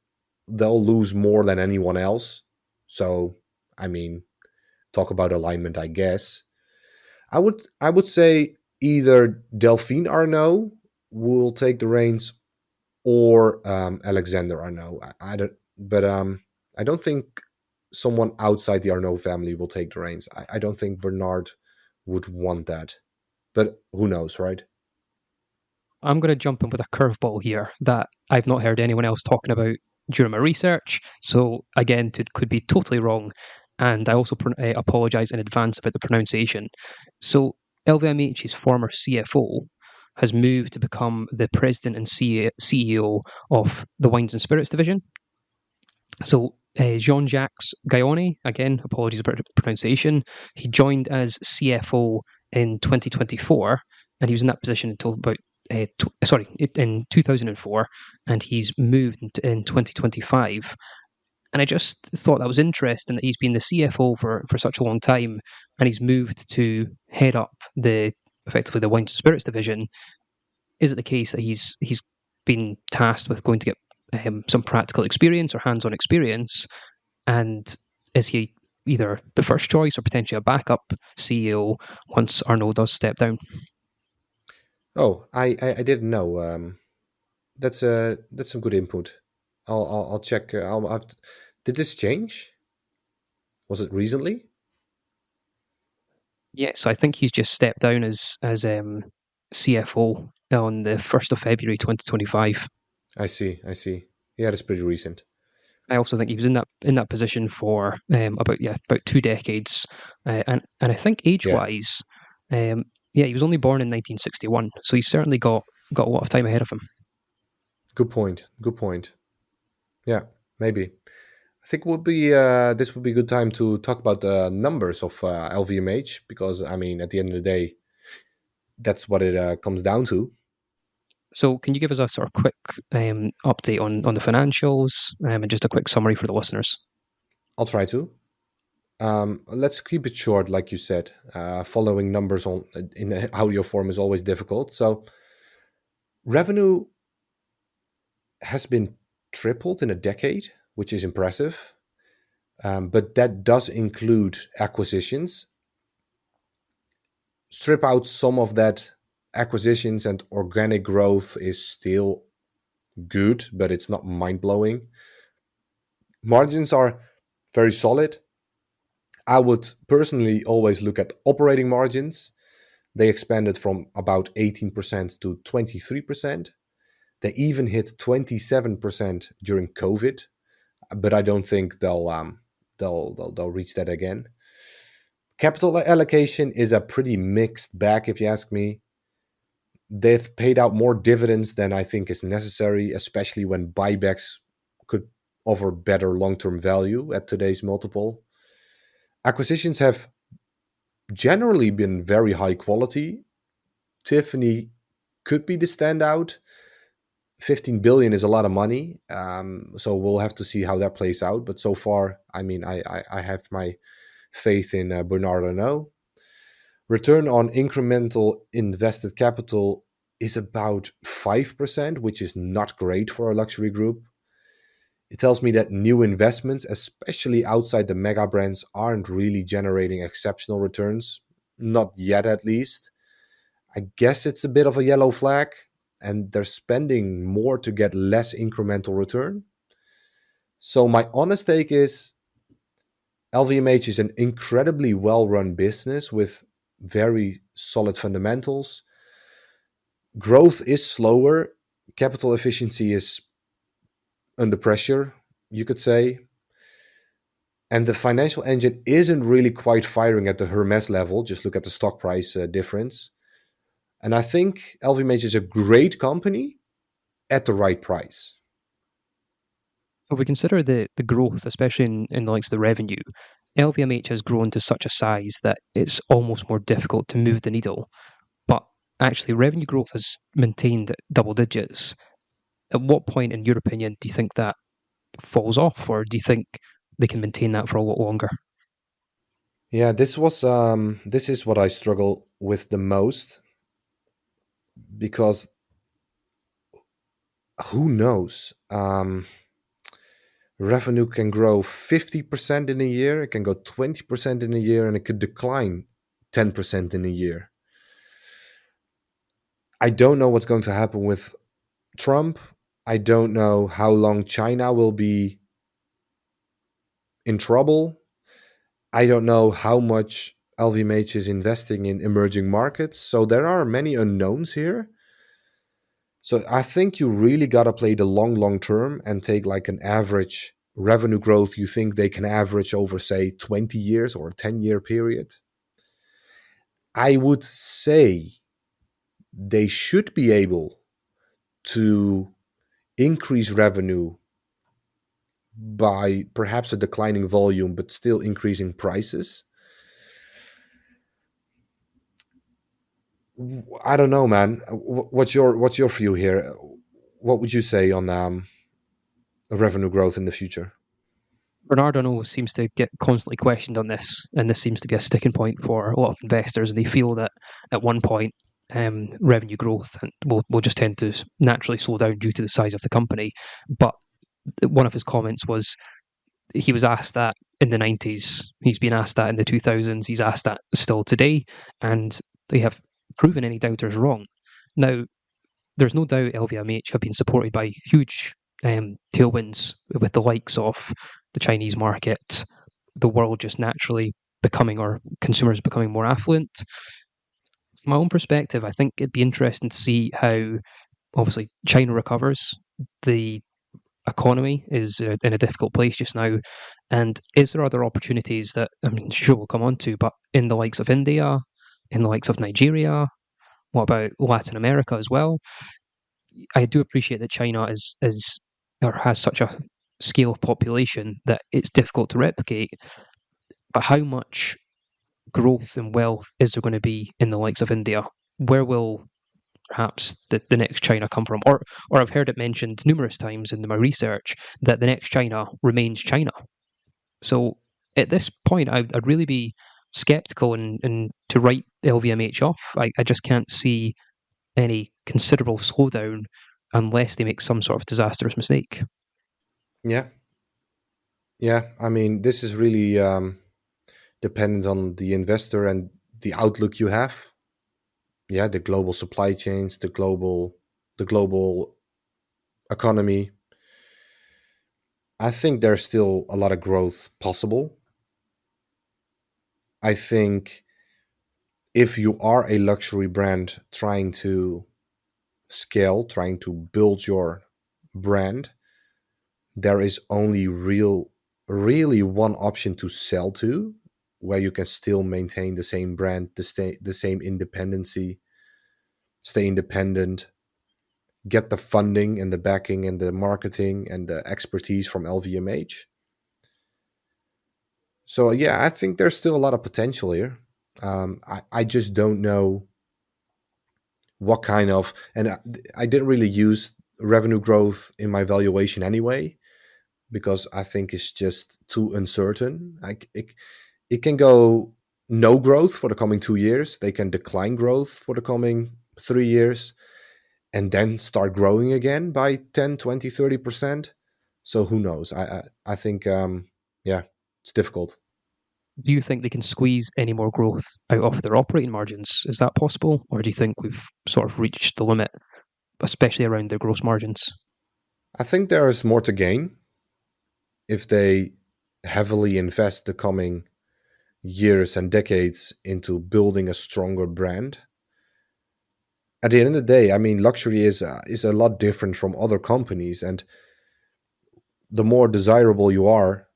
they'll lose more than anyone else. So, I mean, talk about alignment, I guess. I would say either Delphine Arnault will take the reins or Alexander Arnault. I don't, but I don't think someone outside the Arnault family will take the reins. I don't think Bernard would want that, but who knows, right? I'm going to jump in with a curveball here that I've not heard anyone else talking about during my research. So, again, it could be totally wrong. And I also apologize in advance about the pronunciation. So, LVMH's former CFO has moved to become the president and CEO of the Wines and Spirits division. So Jean-Jacques Guyoni, again, apologies about the pronunciation, he joined as CFO in 2024, and he was in that position until about in 2004, and he's moved in 2025. And I just thought that was interesting that he's been the CFO for such a long time, and he's moved to head up the effectively the wines and spirits division. Is it the case that he's been tasked with going to get some practical experience or hands-on experience, and is he either the first choice or potentially a backup CEO once Arnaud does step down? Oh, I didn't know. That's some good input. I'll check. Did this change? Was it recently? Yeah, so I think he's just stepped down as CFO on the 1st of February 2025. I see. I see. Yeah, that's pretty recent. I also think he was in that position for about 2 decades, and I think age Yeah. wise, yeah, he was only born in 1961, so he's certainly got a lot of time ahead of him. Good point. Good point. Yeah. Maybe. I think would be this would be a good time to talk about the numbers of LVMH because I mean at the end of the day that's what it comes down to. So, can you give us a sort of quick update on the financials and just a quick summary for the listeners? I'll try to. Let's keep it short, like you said. Following numbers on in audio form is always difficult. So revenue has been tripled in a decade, which is impressive. But that does include acquisitions. Strip out some of that acquisitions and organic growth is still good, but it's not mind blowing. Margins are very solid. I would personally always look at operating margins. They expanded from about 18% to 23%. They even hit 27% during COVID, but I don't think they'll reach that again. Capital allocation is a pretty mixed bag, if you ask me. They've paid out more dividends than I think is necessary, especially when buybacks could offer better long term value at today's multiple. Acquisitions have generally been very high quality. Tiffany could be the standout. 15 billion is a lot of money. So we'll have to see how that plays out. But so far, I mean, I have my faith in Bernard Arnault. Return on incremental invested capital is about 5%, which is not great for a luxury group. It tells me that new investments, especially outside the mega brands, aren't really generating exceptional returns. Not yet, at least. I guess it's a bit of a yellow flag, and they're spending more to get less incremental return. So, my honest take is LVMH is an incredibly well run business with very solid fundamentals. Growth is slower, capital efficiency is under pressure, you could say. And the financial engine isn't really quite firing at the Hermes level. Just look at the stock price difference. And I think LVMH is a great company at the right price. If we consider the growth, especially in the likes of the revenue, LVMH has grown to such a size that it's almost more difficult to move the needle. But actually, revenue growth has maintained at double digits. At what point, in your opinion, do you think that falls off, or do you think they can maintain that for a lot longer? Yeah, this is what I struggle with the most because who knows? Revenue can grow 50% in a year, it can go 20% in a year, and it could decline 10% in a year. I don't know what's going to happen with Trump. I don't know how long China will be in trouble. I don't know how much LVMH is investing in emerging markets. So there are many unknowns here. So I think you really got to play the long term and take like an average revenue growth you think they can average over, say, 20 years or a 10-year period. I would say they should be able to increase revenue by perhaps a declining volume, but still increasing prices. I don't know, man. What's your view here? What would you say on revenue growth in the future? Bernardo seems to get constantly questioned on this, and this seems to be a sticking point for a lot of investors. And they feel that at one point, revenue growth will just tend to naturally slow down due to the size of the company. But one of his comments was he was asked that in the 90s, he's been asked that in the 2000s, he's asked that still today, and they have proven any doubters wrong. Now, there's no doubt LVMH have been supported by huge tailwinds with the likes of the Chinese market, the world just naturally becoming, or consumers becoming more affluent. From my own perspective, I think it'd be interesting to see how obviously China recovers. The economy is in a difficult place just now. And is there other opportunities that, I mean, sure, we'll come on to, but in the likes of India, in the likes of Nigeria, what about Latin America as well? I do appreciate that China is or has such a scale of population that it's difficult to replicate. But how much growth and wealth is there going to be in the likes of India? Where will perhaps the next China come from? Or I've heard it mentioned numerous times in my research that the next China remains China. So at this point, I'd really be skeptical and to write LVMH off. I just can't see any considerable slowdown unless they make some sort of disastrous mistake. Yeah, yeah. I mean, this is really dependent on the investor and the outlook you have. Yeah, the global supply chains, the global economy. I think there's still a lot of growth possible. I think if you are a luxury brand trying to scale, trying to build your brand, there is only really one option to sell to, where you can still maintain the same brand, the same independency, stay independent, get the funding and the backing and the marketing and the expertise from LVMH. So yeah, I think there's still a lot of potential here. I just don't know what kind of, and I didn't really use revenue growth in my valuation anyway, because I think it's just too uncertain. Like it can go no growth for the coming 2 years. They can decline growth for the coming 3 years and then start growing again by 10, 20, 30%. So who knows? I think, yeah, it's difficult. Do you think they can squeeze any more growth out of their operating margins? Is that possible? Or do you think we've sort of reached the limit, especially around their gross margins? I think there is more to gain if they heavily invest the coming years and decades into building a stronger brand. At the end of the day, I mean, luxury is a lot different from other companies, and the more desirable you are,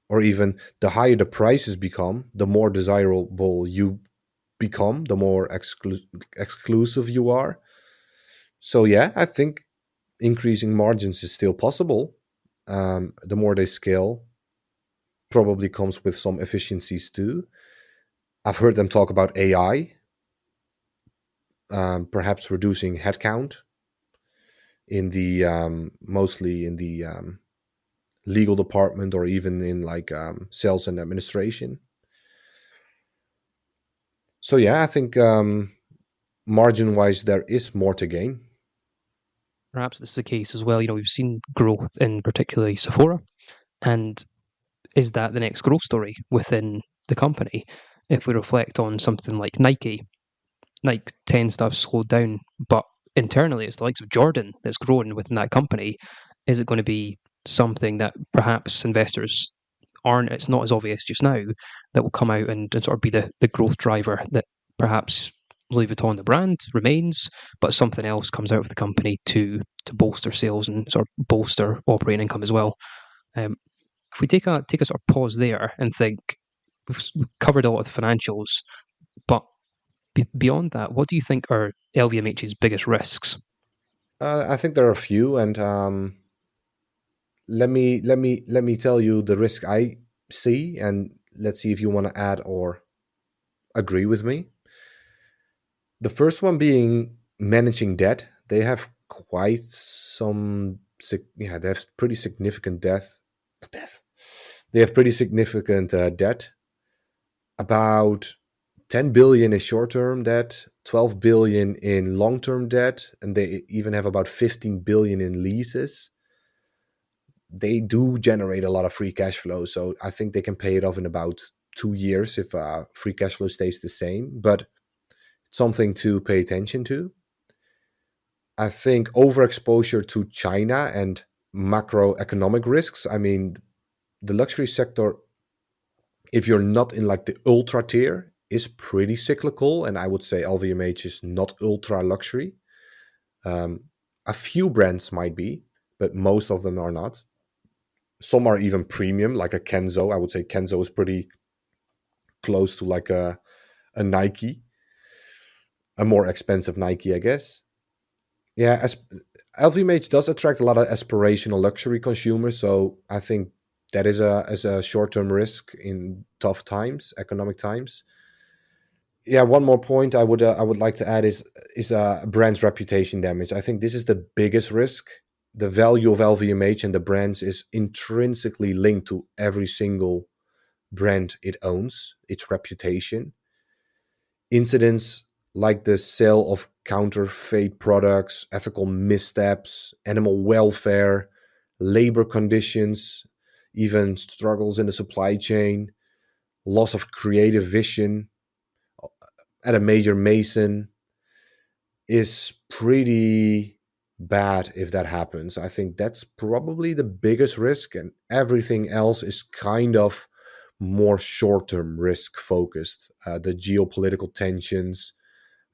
or even the higher the prices become, the more desirable you become, the more exclusive you are. So yeah, I think increasing margins is still possible. The more they scale, probably comes with some efficiencies too. I've heard them talk about AI, perhaps reducing headcount in the mostly in the legal department or even in like sales and administration. So yeah, I think margin wise there is more to gain. Perhaps this is the case as well. We've seen growth in particularly Sephora, and is that the next growth story within the company? If we reflect on something like Nike, Nike tends to have slowed down, but internally it's the likes of Jordan that's grown within that company. Is it going to be something that perhaps investors aren't, it's not as obvious just now, that will come out and sort of be the growth driver that perhaps Louis Vuitton, the brand, remains, but something else comes out of the company to bolster sales and sort of bolster operating income as well. Um, if we take a sort of pause there and think, we've covered a lot of the financials, but beyond that, what do you think are LVMH's biggest risks? I think there are a few, and let me tell you the risk I see, and let's see if you want to add or agree with me. The first one being managing debt. They have quite some, yeah, they have pretty significant debt. They have pretty significant debt. About 10 billion is short-term debt, 12 billion in long-term debt, and they even have about 15 billion in leases. They do generate a lot of free cash flow, so I think they can pay it off in about 2 years if free cash flow stays the same. But something to pay attention to. I think overexposure to China and macroeconomic risks. I mean, the luxury sector, if you're not in like the ultra tier, is pretty cyclical, and I would say LVMH is not ultra luxury. Um, a few brands might be, but most of them are not. Some are even premium, like a Kenzo. I would say Kenzo is pretty close to like a Nike, a more expensive Nike, I guess. Yeah, as LVMH does attract a lot of aspirational luxury consumers, so I think that is a short term risk in tough times, economic times. Yeah, one more point I would like to add is a brand's reputation damage. I think this is the biggest risk. The value of LVMH and the brands is intrinsically linked to every single brand it owns, its reputation. Incidents like the sale of counterfeit products, ethical missteps, animal welfare, labor conditions, even struggles in the supply chain, loss of creative vision at a major mason is pretty bad if that happens. I think that's probably the biggest risk, and everything else is kind of more short term risk focused. The geopolitical tensions,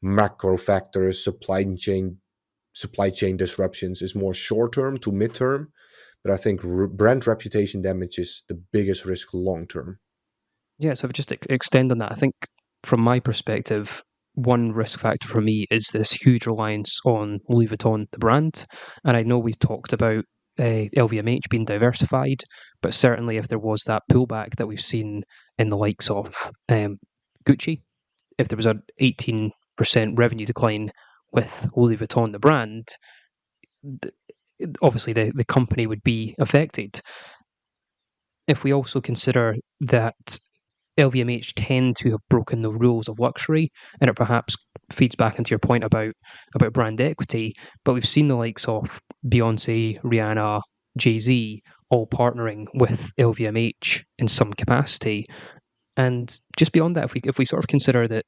macro factors, supply chain disruptions is more short term to mid term, but I think brand reputation damage is the biggest risk long term. Yeah, so if I just extend on that, I think from my perspective, one risk factor for me is this huge reliance on Louis Vuitton, the brand. And I know we've talked about LVMH being diversified, but certainly if there was that pullback that we've seen in the likes of Gucci, if there was an 18% revenue decline with Louis Vuitton, the brand, obviously the company would be affected. If we also consider that LVMH tend to have broken the rules of luxury, and it perhaps feeds back into your point about brand equity. But we've seen the likes of Beyonce, Rihanna, Jay Z all partnering with LVMH in some capacity. And just beyond that, if we sort of consider that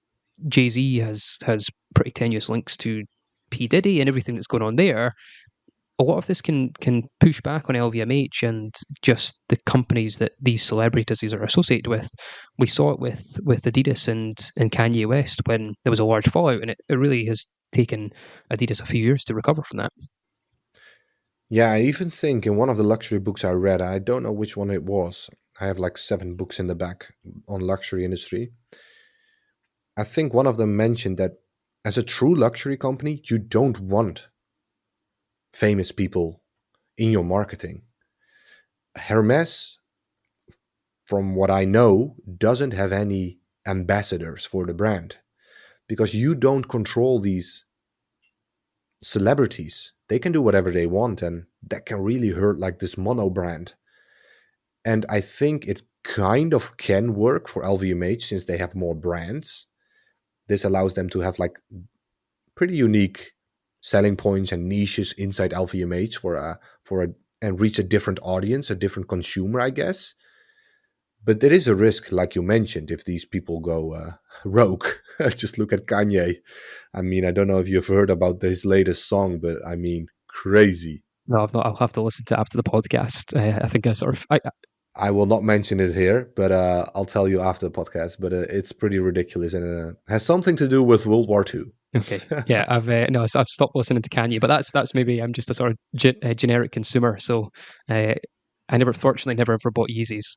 Jay Z has pretty tenuous links to P Diddy and everything that's going on there, a lot of this can push back on LVMH and just the companies that these celebrities are associated with. We saw it with Adidas and Kanye West when there was a large fallout, and it really has taken Adidas a few years to recover from that. Yeah, I even think in one of the luxury books I read, I don't know which one it was. I have like 7 books in the back on luxury industry. I think one of them mentioned that as a true luxury company, you don't want famous people in your marketing. Hermes, from what I know, doesn't have any ambassadors for the brand because you don't control these celebrities. They can do whatever they want, and that can really hurt like this mono brand. And I think it kind of can work for LVMH since they have more brands. This allows them to have like pretty unique selling points and niches inside LVMH for a and reach a different audience, a different consumer, I guess. But there is a risk, like you mentioned, if these people go rogue. Just look at Kanye. I mean, I don't know if you've heard about his latest song, but I mean, crazy. No, I've not. I'll have to listen to it after the podcast. I think I sort of. I will not mention it here, but I'll tell you after the podcast. But it's pretty ridiculous and has something to do with World War II. Okay, yeah, I've no, I've stopped listening to Kanye, but that's maybe I'm just a sort of generic consumer, so uh, I never, fortunately, never ever bought Yeezys.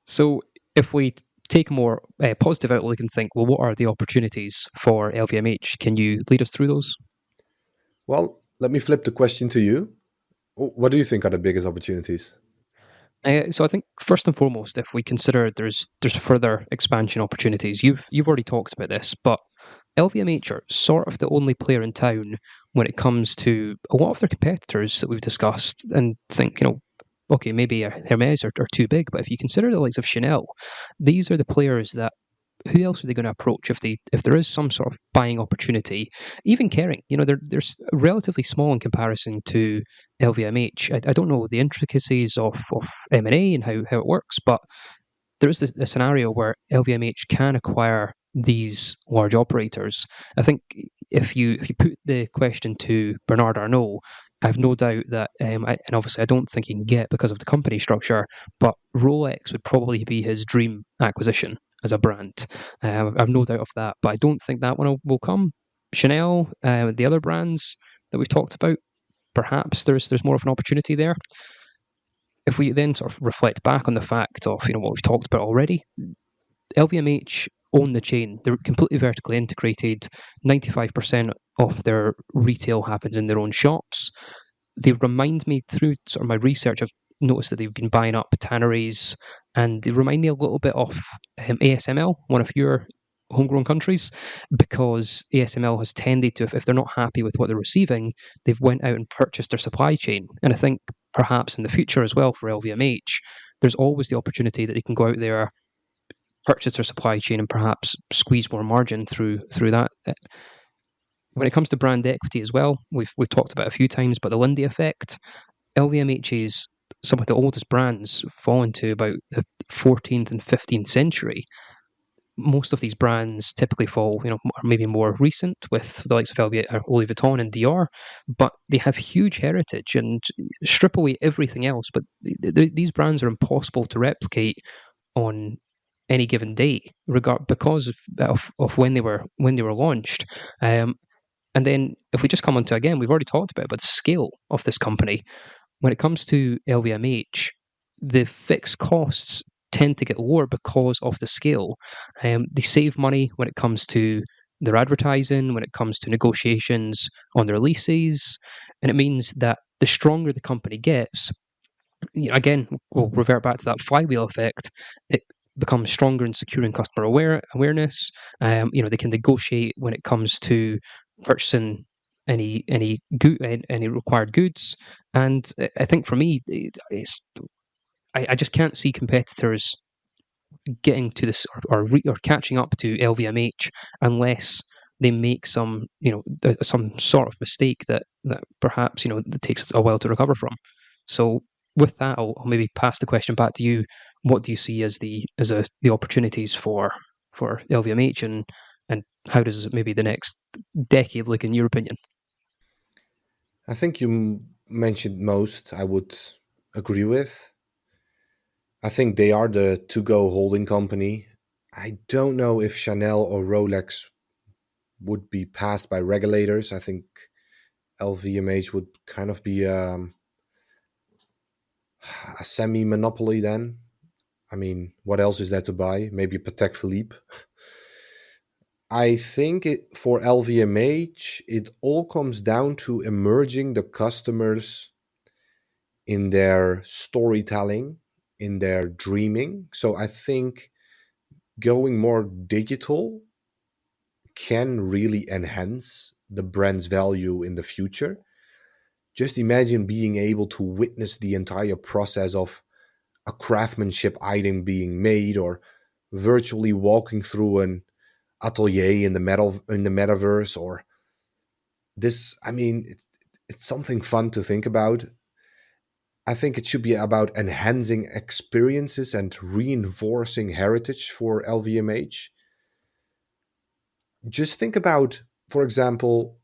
So if we take a more positive outlook and think, well, what are the opportunities for LVMH? Can you lead us through those? Well, let me flip the question to you. What do you think are the biggest opportunities? So I think first and foremost, if we consider there's further expansion opportunities, you've already talked about this, but LVMH are sort of the only player in town when it comes to a lot of their competitors that we've discussed, and think okay, maybe Hermes are too big, but if you consider the likes of Chanel, these are the players that who else are they going to approach if there is some sort of buying opportunity? Even Kering, they're relatively small in comparison to LVMH. I don't know the intricacies of M&A and how it works, but there is a scenario where LVMH can acquire these large operators. I think if you put the question to Bernard Arnault, I have no doubt that, and obviously I don't think he can get because of the company structure, but Rolex would probably be his dream acquisition as a brand. I have no doubt of that, but I don't think that one will come. Chanel, the other brands that we've talked about, perhaps there's more of an opportunity there. If we then sort of reflect back on the fact of what we've talked about already, LVMH own the chain. They're completely vertically integrated. 95% of their retail happens in their own shops. They remind me through sort of my research, I've noticed that they've been buying up tanneries, and they remind me a little bit of ASML, one of your homegrown countries, because ASML has tended to, if they're not happy with what they're receiving, they've went out and purchased their supply chain. And I think perhaps in the future as well for LVMH, there's always the opportunity that they can go out there, purchase their supply chain, and perhaps squeeze more margin through that. When it comes to brand equity as well, we've talked about it a few times, but the Lindy effect, LVMH's some of the oldest brands fall into about the 14th and 15th century. Most of these brands typically fall, are maybe more recent with the likes of Louis Vuitton and Dior, but they have huge heritage and strip away everything else. But these brands are impossible to replicate on any given day, because of when they were launched. Um, and then if we just come on to, again, we've already talked about the scale of this company. When it comes to LVMH, the fixed costs tend to get lower because of the scale. They save money when it comes to their advertising, when it comes to negotiations on their leases, and it means that the stronger the company gets, again, we'll revert back to that flywheel effect. It becomes stronger in securing customer awareness. They can negotiate when it comes to purchasing any required goods. And I think for me, I just can't see competitors getting to this, or catching up to LVMH unless they make some sort of mistake that perhaps that takes a while to recover from. So with that, I'll maybe pass the question back to you. What do you see as the opportunities for LVMH, and how does maybe the next decade look in your opinion? I think you mentioned most I would agree with. I think they are the to go holding company. I don't know if Chanel or Rolex would be passed by regulators. I think LVMH would kind of be a semi monopoly then. I mean, what else is there to buy? Maybe Patek Philippe. I think for LVMH, it all comes down to emerging the customers in their storytelling, in their dreaming. So I think going more digital can really enhance the brand's value in the future. Just imagine being able to witness the entire process of a craftsmanship item being made, or virtually walking through an atelier in the metaverse, or this. I mean, it's something fun to think about. I think it should be about enhancing experiences and reinforcing heritage for LVMH. Just think about, for example,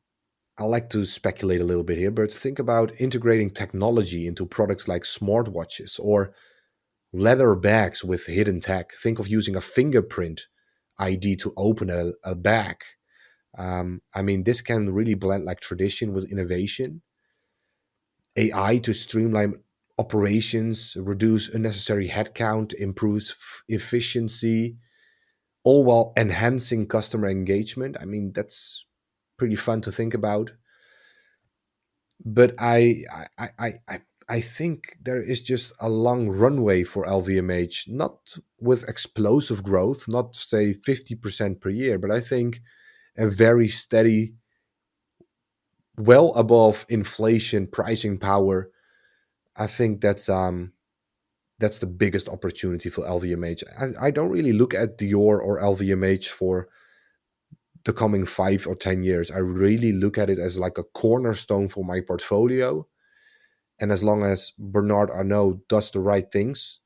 I like to speculate a little bit here, but think about integrating technology into products like smartwatches or leather bags with hidden tech. Think of using a fingerprint ID to open a bag. I mean, this can really blend like tradition with innovation. AI to streamline operations, reduce unnecessary headcount, improves efficiency, all while enhancing customer engagement. I mean, that's pretty fun to think about. But I think there is just a long runway for LVMH, not with explosive growth, not say 50% per year, but I think a very steady, well above inflation pricing power I think that's the biggest opportunity for LVMH. I don't really look at Dior or LVMH for the coming 5 or 10 years. I really look at it as like a cornerstone for my portfolio. And as long as Bernard Arnault does the right things,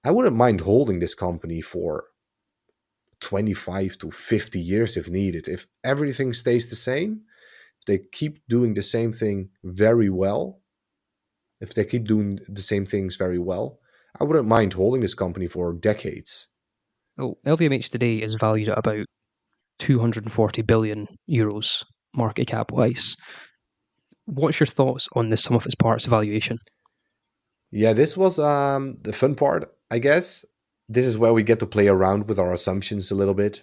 I wouldn't mind holding this company for 25 to 50 years if needed. If everything stays the same, if they keep doing the same thing very well, if they keep doing the same things very well, I wouldn't mind holding this company for decades. So LVMH today is valued at about 240 billion euros market cap wise. What's your thoughts on the sum of its parts valuation? Yeah, this was the fun part, I guess. This is where we get to play around with our assumptions a little bit.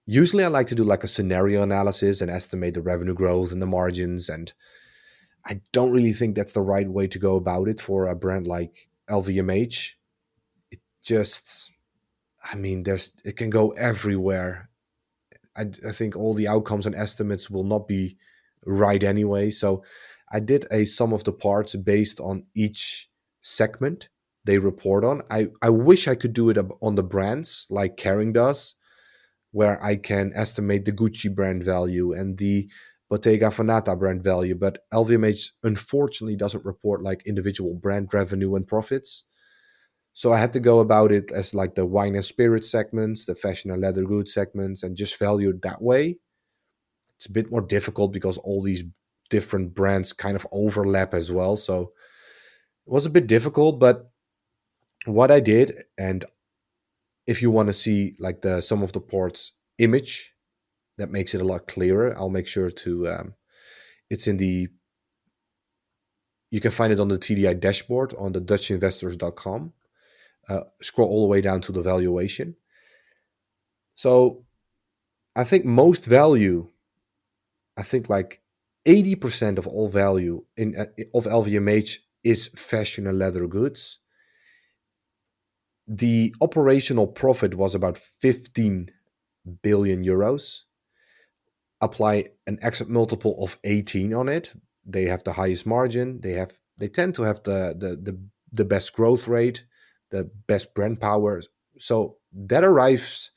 Usually, I like to do like a scenario analysis and estimate the revenue growth and the margins. And I don't really think that's the right way to go about it for a brand like LVMH. It just, I mean, it can go everywhere. I think all the outcomes and estimates will not be right anyway. So I did a sum of the parts based on each segment they report on. I wish I could do it on the brands like Kering does, where I can estimate the Gucci brand value and the Bottega Veneta brand value. But LVMH unfortunately doesn't report like individual brand revenue and profits. So I had to go about it as like the wine and spirit segments, the fashion and leather goods segments, and just value it that way. It's a bit more difficult because all these different brands kind of overlap as well. So it was a bit difficult, but what I did, and if you want to see like the sum of the parts image, that makes it a lot clearer. I'll make sure to it's in the you can find it on the TDI dashboard on the dutchinvestors.com. Scroll all the way down to the valuation. So I think most value, I think like 80% of all value in of LVMH is fashion and leather goods. The operational profit was about 15 billion euros. Apply an exit multiple of 18 on it. They have the highest margin. They tend to have the best growth rate, the best brand power. So that arrives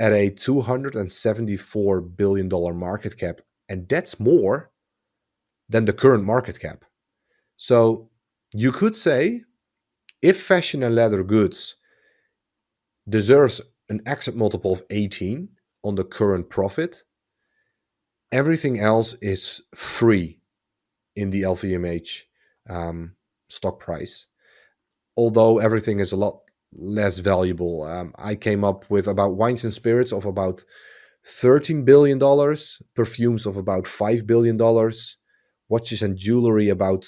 at a $274 billion market cap, and that's more than the current market cap. So you could say if fashion and leather goods deserves an exit multiple of 18 on the current profit, everything else is free in the LVMH stock price. Although everything is a lot less valuable. I came up with about wines and spirits of about $13 billion, perfumes of about $5 billion, watches and jewelry about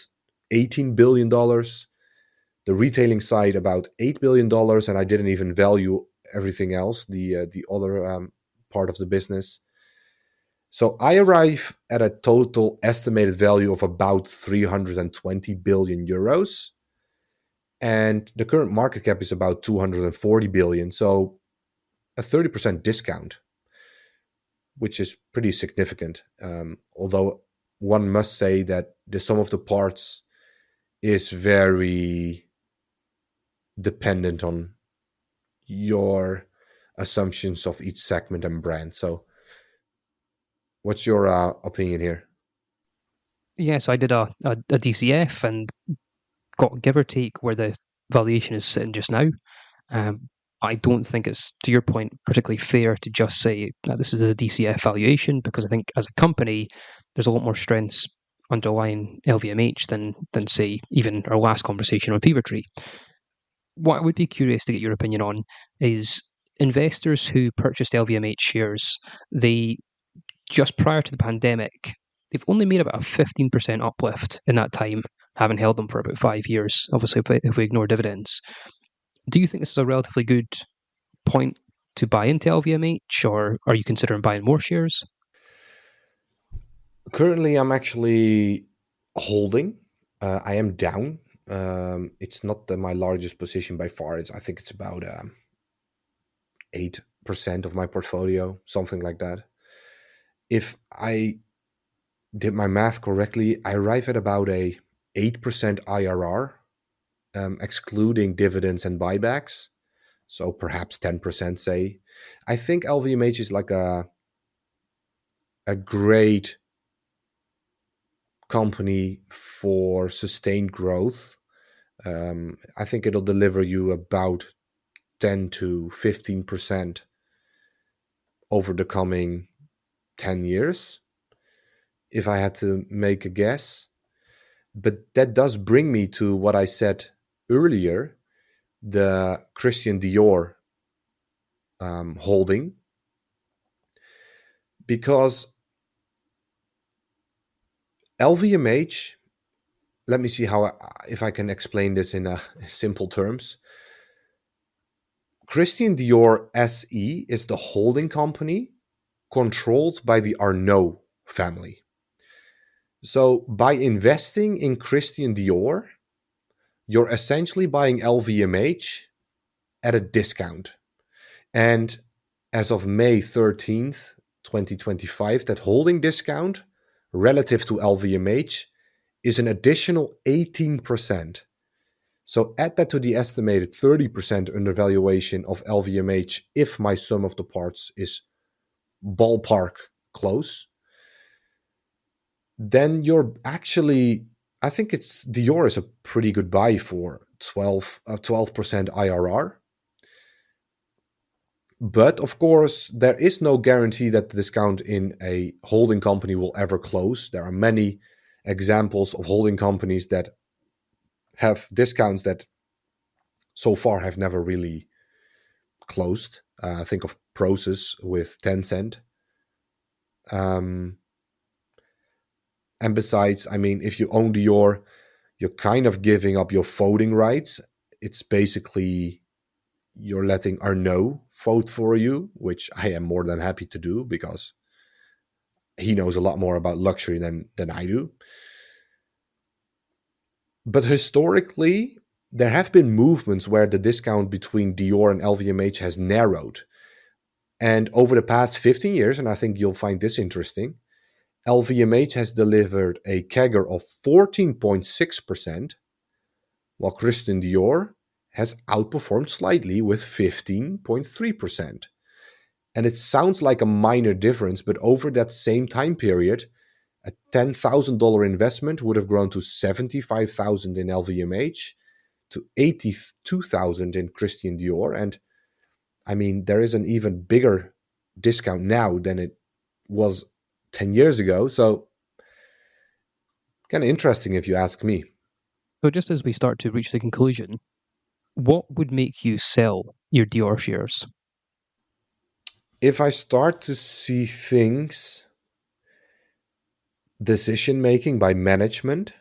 $18 billion, the retailing side about $8 billion, and I didn't even value everything else, the other part of the business. So I arrive at a total estimated value of about 320 billion euros, and the current market cap is about 240 billion. So a 30% discount, which is pretty significant. Although one must say that the sum of the parts is very dependent on your assumptions of each segment and brand. So, what's your opinion here? Yeah, so I did a DCF and got give or take where the valuation is sitting just now. Um, I don't think it's, to your point, particularly fair to just say that this is a DCF valuation because I think as a company, there's a lot more strengths underlying LVMH than say even our last conversation on Fevertree. What I would be curious to get your opinion on is investors who purchased LVMH shares. They just prior to the pandemic, they've only made about a 15% uplift in that time, having held them for about 5 years. Obviously, if we ignore dividends, do you think this is a relatively good point to buy into LVMH, or are you considering buying more shares? Currently, I'm actually holding. I am down. It's not my largest position by far. I think it's about 8% of my portfolio, something like that. If I did my math correctly, I arrive at about a 8% IRR, excluding dividends and buybacks. So perhaps 10%, say. I think LVMH is like a great company for sustained growth. I think it'll deliver you about 10 to 15% over the coming 10 years, if I had to make a guess. But that does bring me to what I said earlier, the Christian Dior holding, because LVMH, let me see if I can explain this in simple terms. Christian Dior SE is the holding company controlled by the Arnault family. So by investing in Christian Dior, you're essentially buying LVMH at a discount. And as of May 13th, 2025, that holding discount relative to LVMH is an additional 18%. So add that to the estimated 30% undervaluation of LVMH if my sum of the parts is ballpark close. Then you're actually, I think it's Dior is a pretty good buy for 12% IRR. But of course, there is no guarantee that the discount in a holding company will ever close. There are many examples of holding companies that have discounts that so far have never really closed. Think of Prosus with Tencent. Um, and besides, I mean, if you own Dior, you're kind of giving up your voting rights. It's basically you're letting Arnaud vote for you, which I am more than happy to do because he knows a lot more about luxury than I do. But historically, there have been movements where the discount between Dior and LVMH has narrowed. And over the past 15 years, and I think you'll find this interesting, LVMH has delivered a CAGR of 14.6%, while Christian Dior has outperformed slightly with 15.3%. And it sounds like a minor difference, but over that same time period, a $10,000 investment would have grown to $75,000 in LVMH, to $82,000 in Christian Dior. And I mean, there is an even bigger discount now than it was 10 years ago. So, kind of interesting if you ask me. So just as we start to reach the conclusion, what would make you sell your Dior shares? If I start to see things, decision making by management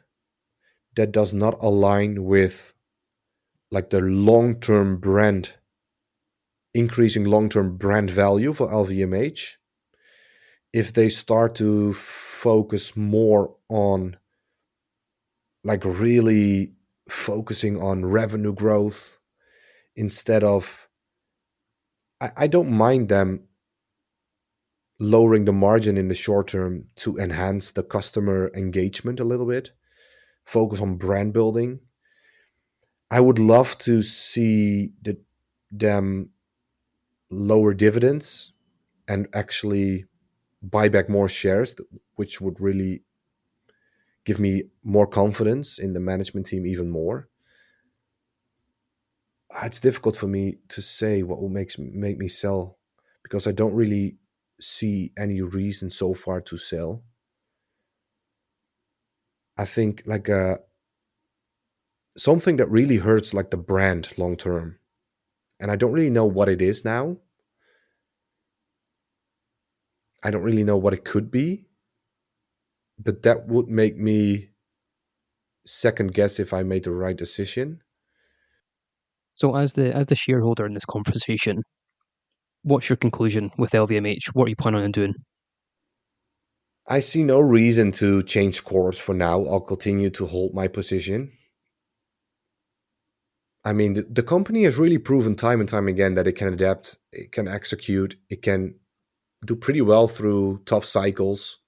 that does not align with like the long-term brand, increasing long-term brand value for LVMH, if they start to focus more on like really focusing on revenue growth instead of, I don't mind them lowering the margin in the short term to enhance the customer engagement a little bit, focus on brand building. I would love to see them lower dividends and actually buy back more shares, which would really give me more confidence in the management team even more. It's difficult for me to say what will make me sell because I don't really see any reason so far to sell. I think like something that really hurts like the brand long term, and I don't really know what it is now. I don't really know what it could be, but that would make me second guess if I made the right decision. So as the shareholder in this conversation, what's your conclusion with LVMH? What are you planning on doing? I see no reason to change course for now. I'll continue to hold my position. I mean, the company has really proven time and time again that it can adapt, it can execute, it can do pretty well through tough cycles.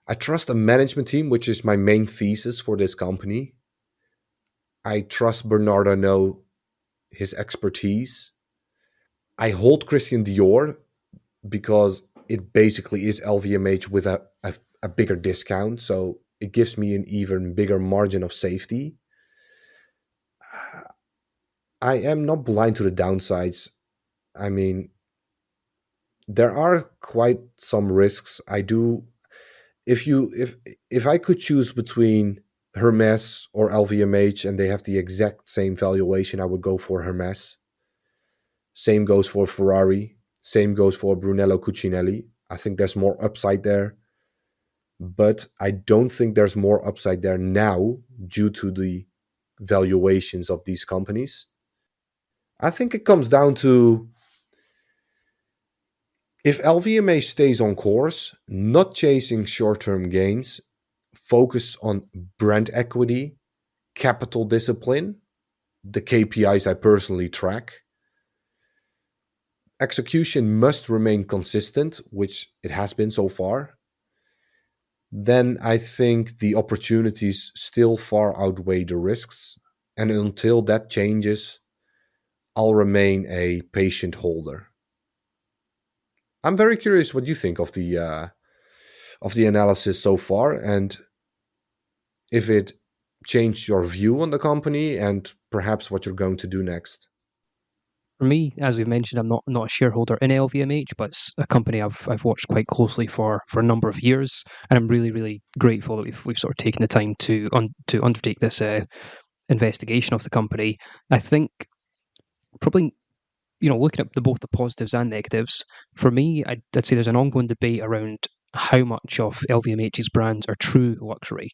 I trust a management team, which is my main thesis for this company. I trust Bernardo know his expertise. I hold Christian Dior because it basically is LVMH with a bigger discount. So it gives me an even bigger margin of safety. I am not blind to the downsides. I mean, there are quite some risks. I do if I could choose between Hermes or LVMH and they have the exact same valuation, I would go for Hermes. Same goes for Ferrari. Same goes for Brunello Cucinelli. I think there's more upside there, but I don't think there's more upside there now due to the valuations of these companies. I think it comes down to if LVMH stays on course, not chasing short term gains, focus on brand equity, capital discipline, the KPIs I personally track. Execution must remain consistent, which it has been so far. Then I think the opportunities still far outweigh the risks. And until that changes, I'll remain a patient holder. I'm very curious what you think of the analysis so far, and if it changed your view on the company, and perhaps what you're going to do next. For me, as we've mentioned, I'm not a shareholder in LVMH, but it's a company I've watched quite closely for a number of years, and I'm really grateful that we've sort of taken the time to undertake this investigation of the company. I think probably looking at both the positives and negatives, for me, I'd say there's an ongoing debate around how much of LVMH's brands are true luxury.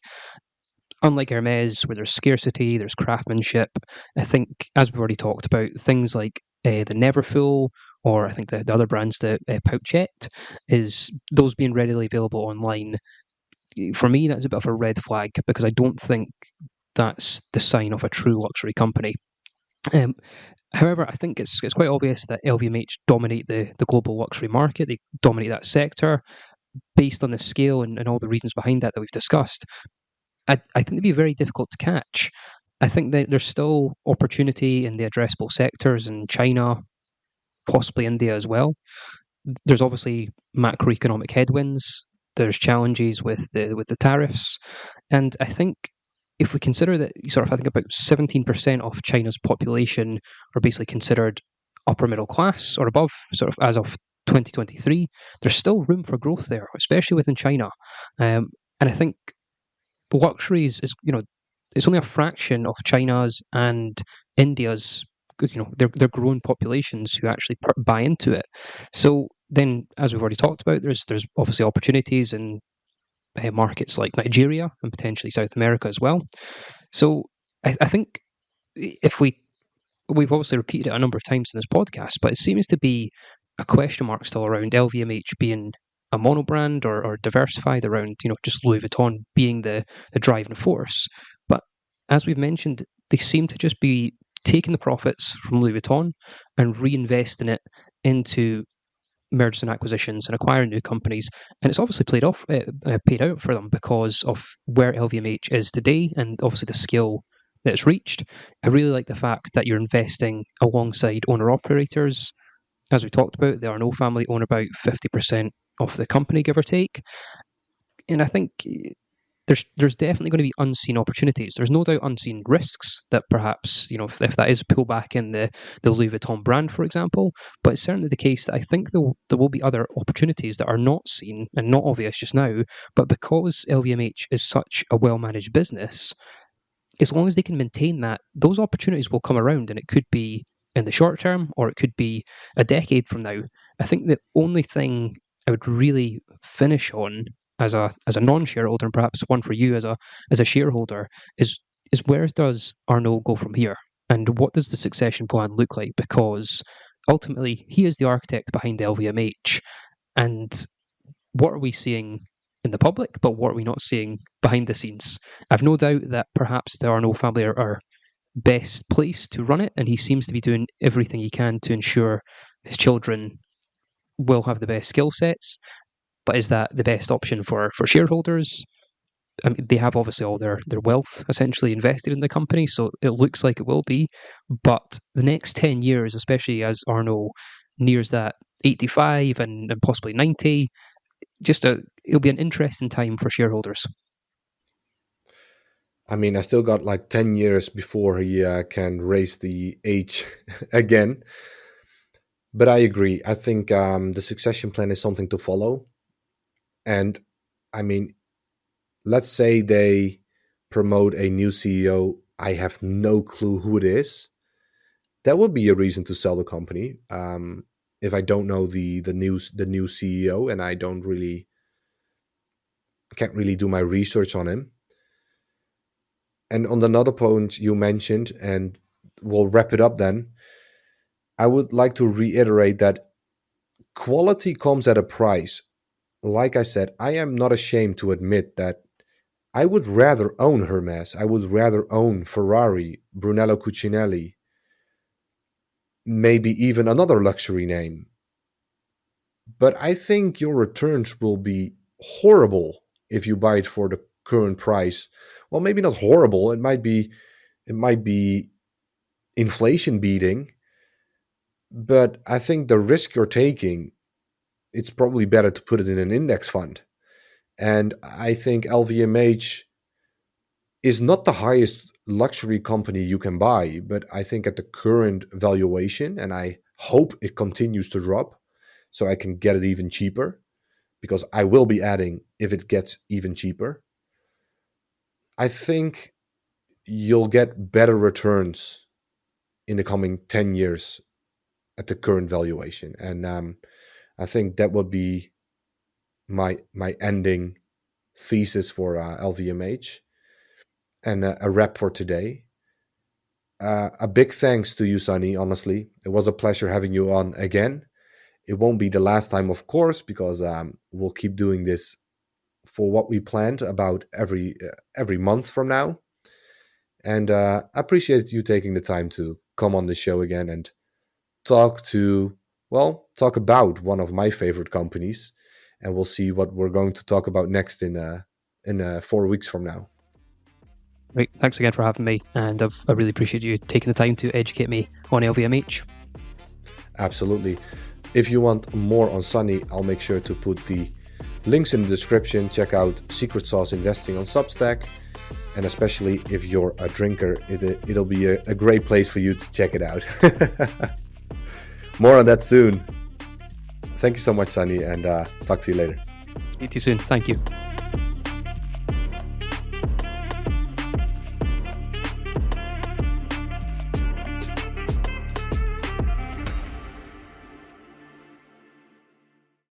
Unlike Hermes, where there's scarcity, there's craftsmanship, I think, as we've already talked about, things like the Neverfull, or I think the other brands, the Pouchette, is those being readily available online. For me, that's a bit of a red flag because I don't think that's the sign of a true luxury company. Um, However, I think it's quite obvious that LVMH dominate the global luxury market. They dominate that sector based on the scale and all the reasons behind that we've discussed. I think they'd be very difficult to catch. I think that there's still opportunity in the addressable sectors in China, possibly India as well. There's obviously macroeconomic headwinds. There's challenges with the tariffs, and I think if we consider that I think about 17% of China's population are basically considered upper middle class or above, sort of as of 2023, there's still room for growth there, especially within China. And I think luxuries is it's only a fraction of China's and India's their growing populations who actually buy into it. So then, as we've already talked about, there's obviously opportunities in markets like Nigeria and potentially South America as well. So I think if we've obviously repeated it a number of times in this podcast, but it seems to be a question mark still around LVMH being a monobrand or diversified around, just Louis Vuitton being the driving force. But as we've mentioned, they seem to just be taking the profits from Louis Vuitton and reinvesting it into mergers and acquisitions and acquiring new companies. And it's obviously paid out for them because of where LVMH is today and obviously the scale that it's reached. I really like the fact that you're investing alongside owner operators. As we talked about, the Arnault family own about 50% of the company, give or take. And I think there's definitely going to be unseen opportunities. There's no doubt unseen risks that perhaps if that is a pullback in the Louis Vuitton brand, for example. But it's certainly the case that I think there will be other opportunities that are not seen and not obvious just now. But because LVMH is such a well managed business, as long as they can maintain that, those opportunities will come around, and it could be in the short term or it could be a decade from now. I think the only thing I would really finish on as a non-shareholder, and perhaps one for you as a shareholder, is where does Arnaud go from here, and what does the succession plan look like? Because ultimately, he is the architect behind LVMH, and what are we seeing in the public, but what are we not seeing behind the scenes? I've no doubt that perhaps the Arnault family are best placed to run it, and he seems to be doing everything he can to ensure his children will have the best skill sets. But is that the best option for shareholders? I mean, they have obviously all their wealth essentially invested in the company, so it looks like it will be. But the next 10 years, especially as Arno nears that 85 and possibly 90, it'll be an interesting time for shareholders. I mean, I still got like 10 years before he can raise the age again. But I agree. I think the succession plan is something to follow. And I mean, let's say they promote a new CEO. I have no clue who it is. That would be a reason to sell the company. If I don't know the new CEO and I don't really can't really do my research on him. And on another point you mentioned, and we'll wrap it up then. I would like to reiterate that quality comes at a price. Like I said, I am not ashamed to admit that I would rather own Hermes. I would rather own Ferrari, Brunello Cucinelli, maybe even another luxury name. But I think your returns will be horrible if you buy it for the current price. Well, maybe not horrible. It might be inflation beating, but I think the risk you're taking, it's probably better to put it in an index fund. And I think LVMH is not the highest luxury company you can buy, but I think at the current valuation, and I hope it continues to drop so I can get it even cheaper because I will be adding if it gets even cheaper. I think you'll get better returns in the coming 10 years at the current valuation. And I think that would be my ending thesis for LVMH and a wrap for today. A big thanks to you, Sunny. Honestly, it was a pleasure having you on again. It won't be the last time, of course, because we'll keep doing this for what we planned about every month from now. And I appreciate you taking the time to come on the show again and talk to talk about one of my favorite companies. And we'll see what we're going to talk about next in 4 weeks from now. Right, thanks again for having me, and I really appreciate you taking the time to educate me on LVMH. Absolutely. If you want more on Sunny, I'll make sure to put the links in the description. Check out Secret Sauce Investing on Substack. And especially if you're a drinker, it'll be a great place for you to check it out. More on that soon. Thank you so much, Sunny, and talk to you later. Speak to you soon. Thank you.